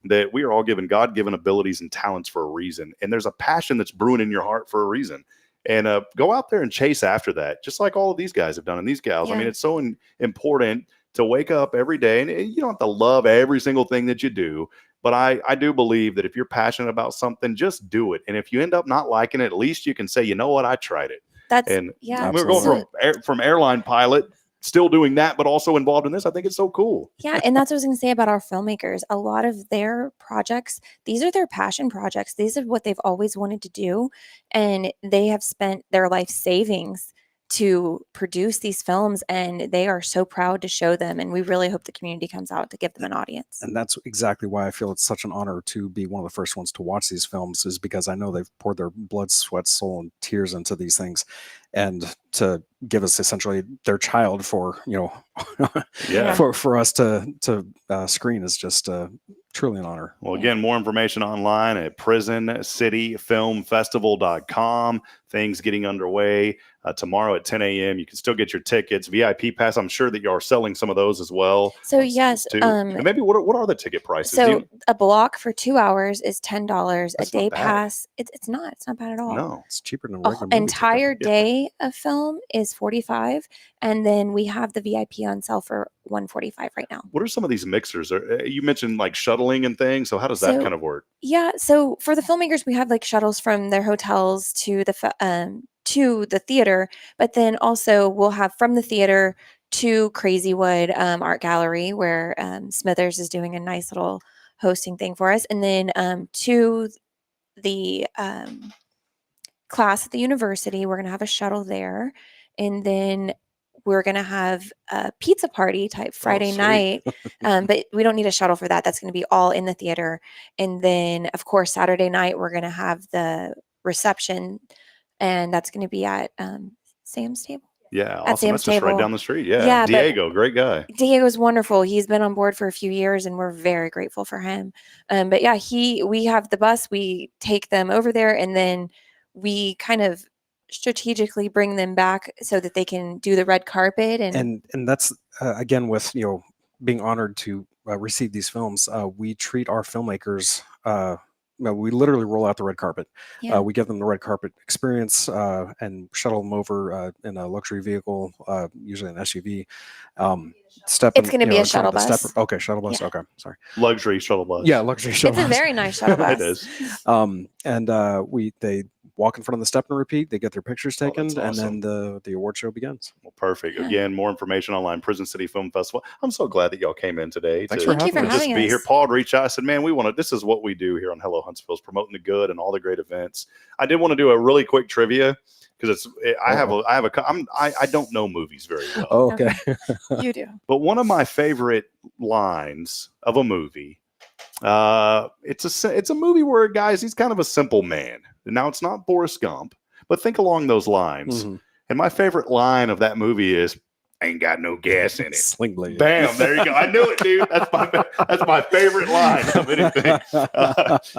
that we are all given God-given abilities and talents for a reason. And there's a passion that's brewing in your heart for a reason. And go out there and chase after that, just like all of these guys have done and these gals. Yeah. I mean, it's so important to wake up every day, and you don't have to love every single thing that you do, but I do believe that if you're passionate about something, just do it. And if you end up not liking it, at least you can say, you know what, I tried it. We're going from airline pilot, still doing that, but also involved in this. I think it's so cool. Yeah, and that's what I was going to say about our filmmakers. A lot of their projects, these are their passion projects. These are what they've always wanted to do, and they have spent their life savings to produce these films, and they are so proud to show them, and we really hope the community comes out to give them an audience. And that's exactly why I feel it's such an honor to be one of the first ones to watch these films, is because I know they've poured their blood, sweat, soul, and tears into these things, and to give us essentially their child for for us to screen is just truly an honor. Well, again, more information online at PrisonCityFilmFestival.com. Things getting underway tomorrow at 10 a.m. You can still get your tickets, VIP pass. I'm sure that you are selling some of those as well. So yes, and maybe what are the ticket prices? So a block for 2 hours is $10. A day pass, it's not bad at all. No, it's cheaper than a regular movie entire day of film is $45, and then we have the VIP on sale for $145 right now. What are some of these mixers? You mentioned like shuttling and things. So how does that kind of work? Yeah, so for the filmmakers, we have like shuttles from their hotels to the theater, but then also we'll have from the theater to Crazywood Art Gallery, where Smithers is doing a nice little hosting thing for us, and then to the class at the university, we're going to have a shuttle there, and then we're going to have a pizza party type Friday night, but we don't need a shuttle for that. That's going to be all in the theater. And then, of course, Saturday night, we're going to have the reception, and that's going to be at Sam's Table. Yeah, at awesome. Sam's That's just table. right down the street. Yeah, Yeah, but Diego, great guy. Diego's wonderful. He's been on board for a few years, and we're very grateful for him. But yeah, we have the bus. We take them over there, and then we kind of strategically bring them back so that they can do the red carpet. And that's again with being honored to receive these films. We treat our filmmakers. We literally roll out the red carpet. Yeah. We give them the red carpet experience and shuttle them over in a luxury vehicle, usually an SUV. It's going to be a shuttle bus. Okay, shuttle bus. Yeah. Okay, sorry. Luxury shuttle bus. Yeah, luxury shuttle It's bus. a very nice shuttle bus. It is. And they walk in front of the step and repeat. They get their pictures taken, that's and then the award show begins. Well, perfect. Again, more information online, Prison City Film Festival. I'm so glad that y'all came in today. Thanks for having us. Just be here. Paul reached out. I said, man, this is what we do here on Hello Huntsville, is promoting the good and all the great events. I did want to do a really quick trivia because I don't know movies very well. Oh, okay. You do. But one of my favorite lines of a movie, it's a movie where he's kind of a simple man. Now, it's not Forrest Gump, but think along those lines. Mm-hmm. And my favorite line of that movie is, "Ain't got no gas in it." Sling blade. Bam! There you go. I knew it, dude. That's my favorite line of anything.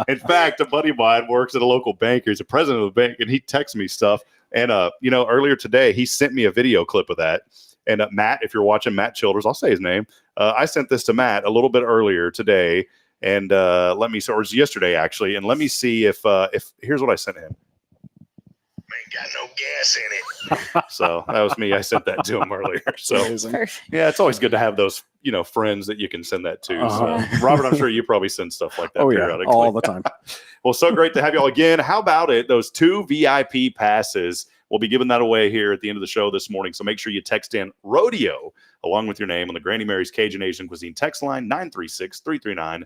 In fact, a buddy of mine works at a local bank. He's the president of the bank, and he texts me stuff. And earlier today, he sent me a video clip of that. And Matt, if you're watching, Matt Childers, I'll say his name. I sent this to Matt a little bit earlier today. And or it was yesterday actually, and let me see if here's what I sent him. Ain't got no gas in it. So that was me. I sent that to him earlier. So yeah, it's always good to have those friends that you can send that to. So, Robert, I'm sure you probably send stuff like that periodically. All the time. Well, so great to have y'all again. How about it? Those 2 VIP passes. We'll be giving that away here at the end of the show this morning. So make sure you text in rodeo along with your name on the Granny Mary's Cajun Asian Cuisine text line 936-339-0139.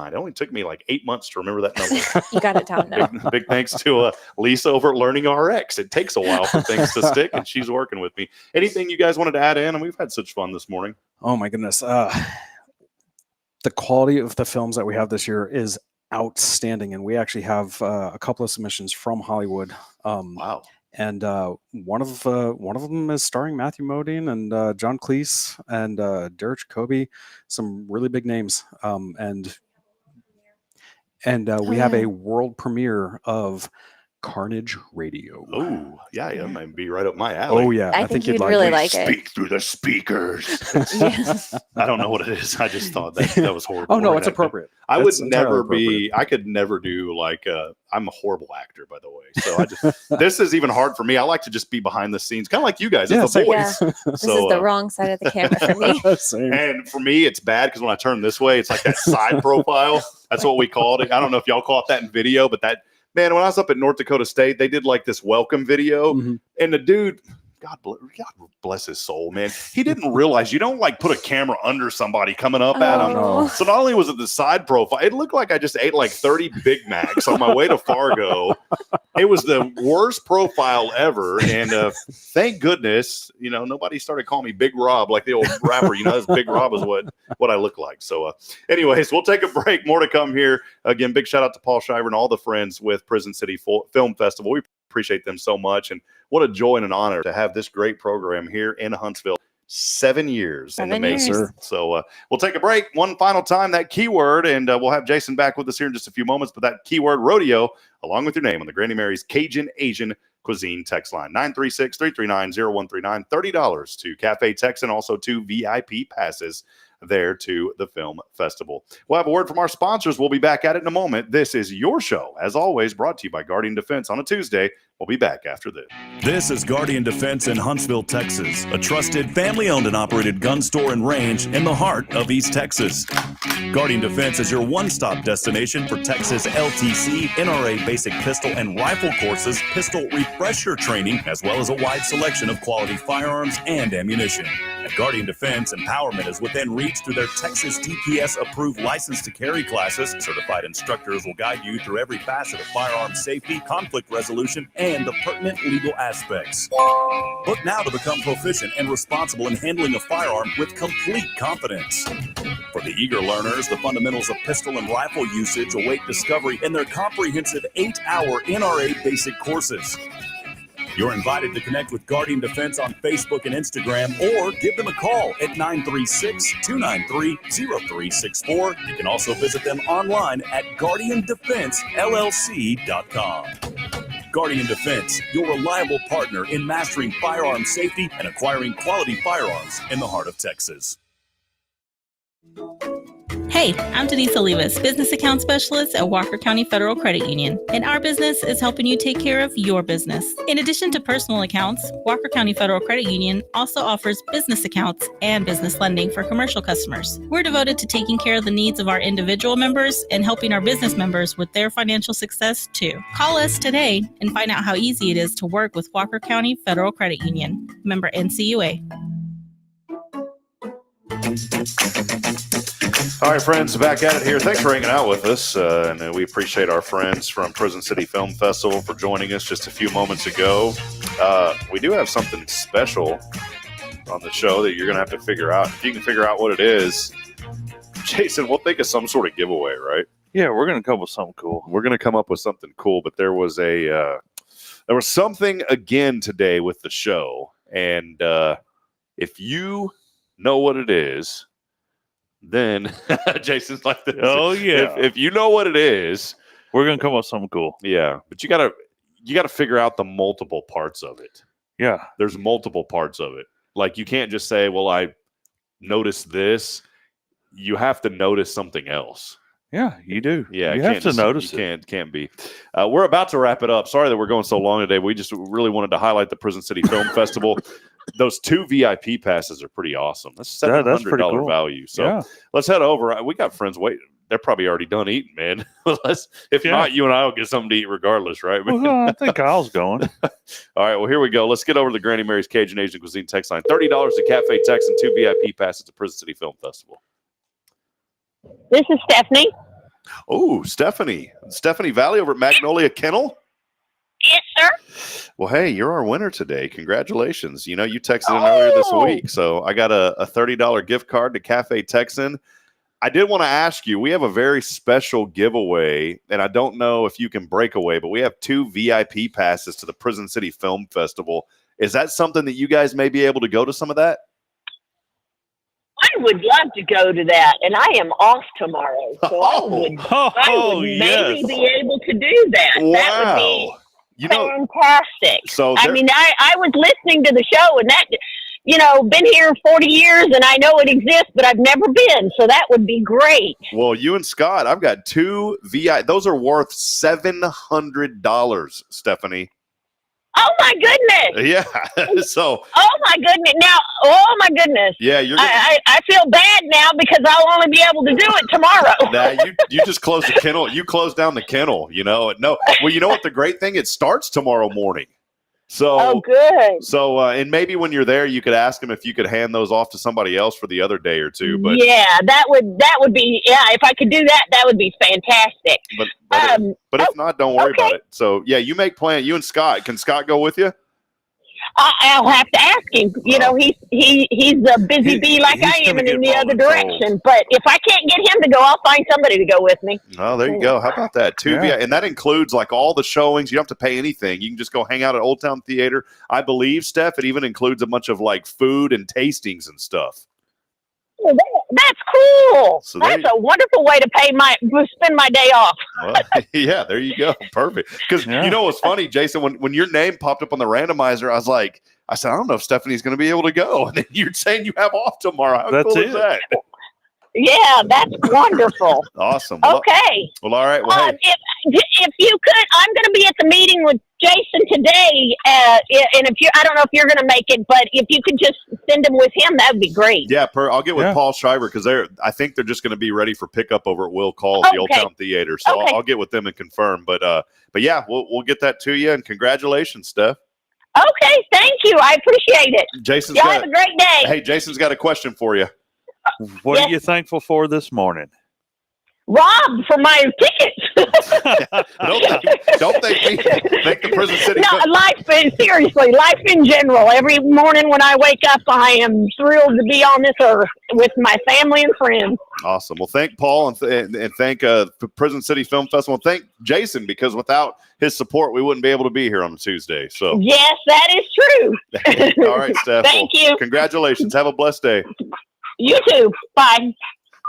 It only took me like 8 months to remember that number. You got it down now. Big thanks to Lisa over at Learning RX. It takes a while for things to stick, and she's working with me. Anything you guys wanted to add in? And we've had such fun this morning. Oh my goodness. The quality of the films that we have this year is outstanding, and we actually have a couple of submissions from Hollywood. Wow. And one of them is starring Matthew Modine and John Cleese and Derek Jacobi, some really big names. And we have a world premiere of Carnage Radio. Oh, yeah, that might be right up my alley. Oh, yeah. I think you'd really like it. Speak through the speakers. I don't know what it is. I just thought that was horrible. Oh, no, it's appropriate. I would It's entirely never appropriate. I could never do I'm a horrible actor, by the way. So this is even hard for me. I like to just be behind the scenes, kind of like you guys. It's the voice. Yeah. This is the wrong side of the camera for me. And for me, it's bad because when I turn this way, it's like that side profile. That's what we called it. I don't know if y'all caught that in video, but man, when I was up at North Dakota State, they did like this welcome video, and the dude, God bless his soul, man. He didn't realize you don't put a camera under somebody coming up at him. No. So not only was it the side profile, it looked like I just ate like 30 Big Macs on my way to Fargo. It was the worst profile ever. And thank goodness, nobody started calling me Big Rob like the old rapper. This Big Rob is what I look like. So anyways, we'll take a break. More to come here. Again, big shout out to Paul Shiver and all the friends with Prison City Film Festival. We appreciate them so much. And what a joy and an honor to have this great program here in Huntsville. 7 years in the making. So we'll take a break one final time, that keyword, and we'll have Jason back with us here in just a few moments. But that keyword, rodeo, along with your name on the Granny Mary's Cajun Asian Cuisine text line, 936-339-0139, $30 to Cafe Tex, and also 2 VIP passes there to the film festival. We'll have a word from our sponsors. We'll be back at it in a moment. This is your show, as always, brought to you by Guardian Defense on a Tuesday. We'll be back after this. This is Guardian Defense in Huntsville, Texas, a trusted family-owned and operated gun store and range in the heart of East Texas. Guardian Defense is your one-stop destination for Texas LTC, NRA basic pistol and rifle courses, pistol refresher training, as well as a wide selection of quality firearms and ammunition. At Guardian Defense, empowerment is within reach through their Texas DPS-approved license to carry classes. Certified instructors will guide you through every facet of firearm safety, conflict resolution, and the pertinent legal aspects. Book now to become proficient and responsible in handling a firearm with complete confidence. For the eager learners, the fundamentals of pistol and rifle usage await discovery in their comprehensive 8-hour NRA basic courses. You're invited to connect with Guardian Defense on Facebook and Instagram, or give them a call at 936-293-0364. You can also visit them online at guardiandefensellc.com. Guardian Defense, your reliable partner in mastering firearm safety and acquiring quality firearms in the heart of Texas. Hey, I'm Denise Olivas, Business Account Specialist at Walker County Federal Credit Union, and our business is helping you take care of your business. In addition to personal accounts, Walker County Federal Credit Union also offers business accounts and business lending for commercial customers. We're devoted to taking care of the needs of our individual members and helping our business members with their financial success too. Call us today and find out how easy it is to work with Walker County Federal Credit Union. Member NCUA. All right, friends, back at it here. Thanks for hanging out with us, and we appreciate our friends from Prison City Film Festival for joining us just a few moments ago. We do have something special on the show that you're going to have to figure out. If you can figure out what it is, Jason, we'll think of some sort of giveaway, right? Yeah, we're going to come up with something cool. We're going to come up with something cool, but there was something again today with the show, and if you know what it is, then Jason's like this. Oh yeah. If you know what it is, we're gonna come up with something cool. Yeah, but you gotta figure out the multiple parts of it. Yeah, there's multiple parts of it. Like you can't just say, "Well, I noticed this." You have to notice something else. Yeah, you do. Yeah, you have to notice it. Can't be. We're about to wrap it up. Sorry that we're going so long today. We just really wanted to highlight the Prison City Film Festival. Those 2 VIP passes are pretty awesome. That's $700 cool. value. So let's head over. We got friends waiting. They're probably already done eating, man. If not, you and I will get something to eat regardless, right? Well, I think Kyle's going. All right, well, here we go. Let's get over to the Granny Mary's Cajun Asian Cuisine text line. $30 to Cafe Tex and 2 VIP passes to Prison City Film Festival. This is Stephanie. Oh, Stephanie Valley over at Magnolia Kennel. Yes, sir. Well, hey, you're our winner today. Congratulations. You texted in earlier this week, so I got a $30 gift card to Cafe Texan. I did want to ask you, we have a very special giveaway, and I don't know if you can break away, but we have 2 VIP passes to the Prison City Film Festival. Is that something that you guys may be able to go to some of that? I would love to go to that, and I am off tomorrow, so I would maybe be able to do that. Wow. That would be fantastic. So I mean, I was listening to the show, and that, been here 40 years, and I know it exists, but I've never been, so that would be great. Well, you and Scott, I've got 2 VIP. Those are worth $700, Stephanie. Oh my goodness! Yeah. So. Oh my goodness! Now, oh my goodness! Yeah, I feel bad now because I'll only be able to do it tomorrow. Nah, you just closed the kennel. You closed down the kennel. No. Well, you know what? The great thing, it starts tomorrow morning. So. Oh, good. So, and maybe when you're there, you could ask them if you could hand those off to somebody else for the other day or two. But yeah, that would be if I could do that, that would be fantastic. But if not, don't worry about it. So yeah, you make plans. You and Scott. Can Scott go with you? I'll have to ask him. He's a busy bee like I am, and in the other direction. But if I can't get him to go, I'll find somebody to go with me. Oh, there you go. How about that? 2 VIP, and that includes like all the showings. You don't have to pay anything. You can just go hang out at Old Town Theater. I believe, Steph, it even includes a bunch of like food and tastings and stuff. Well, that's cool. So that's a wonderful way to spend my day off. Well, yeah, there you go. Perfect. Because you know what's funny, Jason, when your name popped up on the randomizer, I said, I don't know if Stephanie's going to be able to go. And then you're saying you have off tomorrow. How cool is that? Yeah, that's wonderful. Awesome. Okay. Well, all right. Well, hey. If you could, I'm going to be at the meeting with Jason today, and I don't know if you're going to make it, but if you could just send them with him, that would be great. Yeah, I'll get with Paul Schreiber because I think they're just going to be ready for pickup over at Will Call at the Old Town Theater. So I'll get with them and confirm. But yeah, we'll get that to you, and congratulations, Steph. Okay, thank you. I appreciate it. Y'all have a great day. Hey, Jason's got a question for you. What are you thankful for this morning? Rob, for my tickets. Don't they think the Prison City? No, seriously, life in general. Every morning when I wake up, I am thrilled to be on this earth with my family and friends. Awesome. Well, thank Paul and thank Prison City Film Festival. And thank Jason, because without his support, we wouldn't be able to be here on Tuesday. So yes, that is true. All right, Steph. Thank you. Congratulations. Have a blessed day. You too. Bye.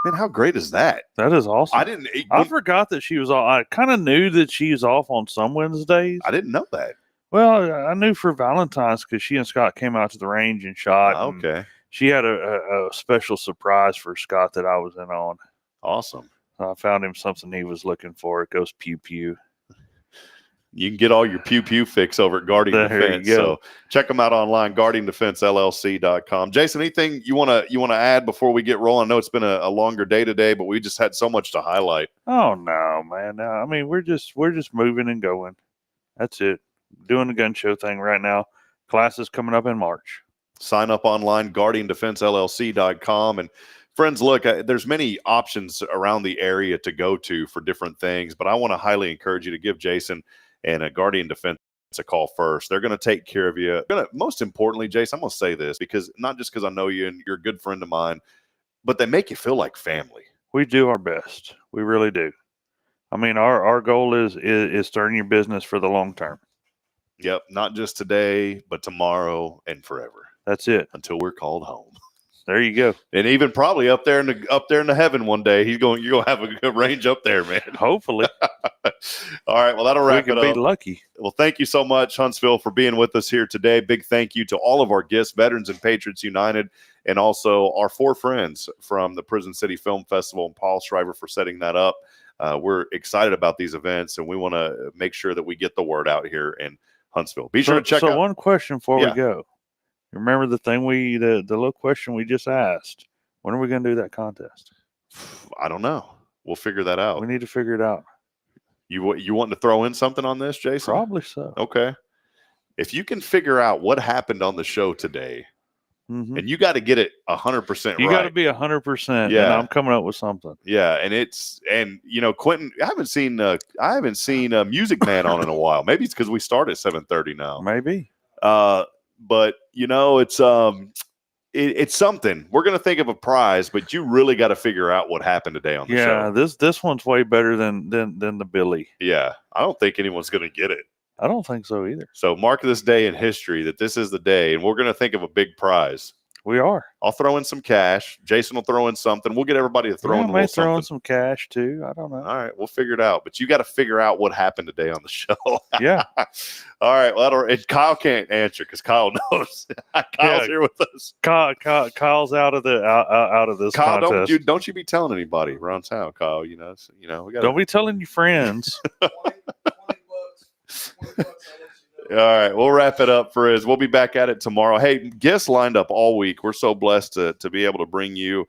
Man, how great is that? That is awesome. I forgot that she was I kind of knew that she was off on some Wednesdays. I didn't know that. Well, I knew for Valentine's because she and Scott came out to the range and shot. Okay. She had a special surprise for Scott that I was in on. Awesome. I found him something he was looking for. It goes pew pew. You can get all your pew pew fix over at Guardian Defense. So check them out online, guardiandefensellc.com. Jason, anything you want to add before we get rolling? I know it's been a longer day today, but we just had so much to highlight. Oh no, man. No, I mean, we're just moving and going. That's it. Doing the gun show thing right now. Class is coming up in March. Sign up online, guardiandefensellc.com. And friends, look, there's many options around the area to go to for different things, but I want to highly encourage you to give Jason and a Guardian Defense a call first. They're going to take care of you. Most importantly, Jason, I'm going to say this because not just because I know you and you're a good friend of mine, but they make you feel like family. We do our best. We really do. I mean, our goal is to earn your business for the long term. Yep. Not just today, but tomorrow and forever. That's it. Until we're called home. There you go. And even probably up there in the heaven one day, you're going to have a good range up there, man. Hopefully. All right. Well, that'll wrap it up. We could be lucky. Well, thank you so much, Huntsville, for being with us here today. Big thank you to all of our guests, Veterans and Patriots United, and also our 4 friends from the Prison City Film Festival and Paul Schreiber for setting that up. We're excited about these events, and we want to make sure that we get the word out here in Huntsville. Be sure to check out. So one question before we go. Remember the thing the little question we just asked. When are we going to do that contest? I don't know. We'll figure that out. We need to figure it out. You wanting to throw in something on this, Jason? Probably so. Okay. If you can figure out what happened on the show today, and you got to get it 100% right. You got to be 100%. Yeah. And I'm coming up with something. Yeah, and Quentin, I haven't seen Music Man on in a while. Maybe it's because we start at 7:30 now. Maybe. But it's something. We're gonna think of a prize, but you really got to figure out what happened today on the show. Yeah, this one's way better than the Billy. Yeah, I don't think anyone's gonna get it. I don't think so either. So mark this day in history that this is the day, and we're gonna think of a big prize. We are. I'll throw in some cash. Jason will throw in something. We'll get everybody to throw in a little something. Throw in some cash too. I don't know. All right, we'll figure it out. But you got to figure out what happened today on the show. Yeah. All right. Well, Kyle can't answer because Kyle knows. Kyle's here with us. Kyle's out of this Kyle, contest. don't you be telling anybody around town, Kyle. We got. Don't be telling your friends. 20 bucks. All right, we'll wrap it up, Frizz. We'll be back at it tomorrow. Hey, guests lined up all week. We're so blessed to be able to bring you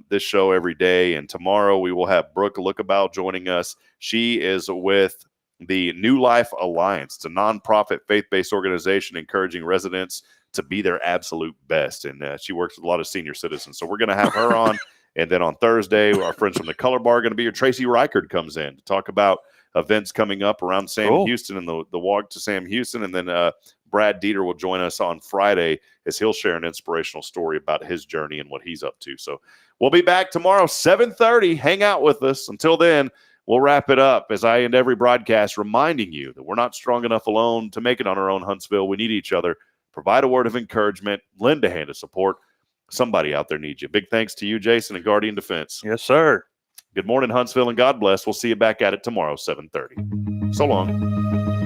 this show every day. And tomorrow we will have Brooke Lookabout joining us. She is with the New Life Alliance. It's a nonprofit faith-based organization encouraging residents to be their absolute best. And she works with a lot of senior citizens. So we're going to have her on. And then on Thursday, our friends from the Color Bar are going to be here. Tracy Reichard comes in to talk about events coming up around Sam Houston and the walk to Sam Houston. And then Brad Dieter will join us on Friday as he'll share an inspirational story about his journey and what he's up to. So we'll be back tomorrow, 7:30. Hang out with us. Until then, we'll wrap it up as I end every broadcast reminding you that we're not strong enough alone to make it on our own, Huntsville. We need each other. Provide a word of encouragement. Lend a hand of support. Somebody out there needs you. Big thanks to you, Jason, and Guardian Defense. Yes, sir. Good morning, Huntsville, and God bless. We'll see you back at it tomorrow, 7:30. So long.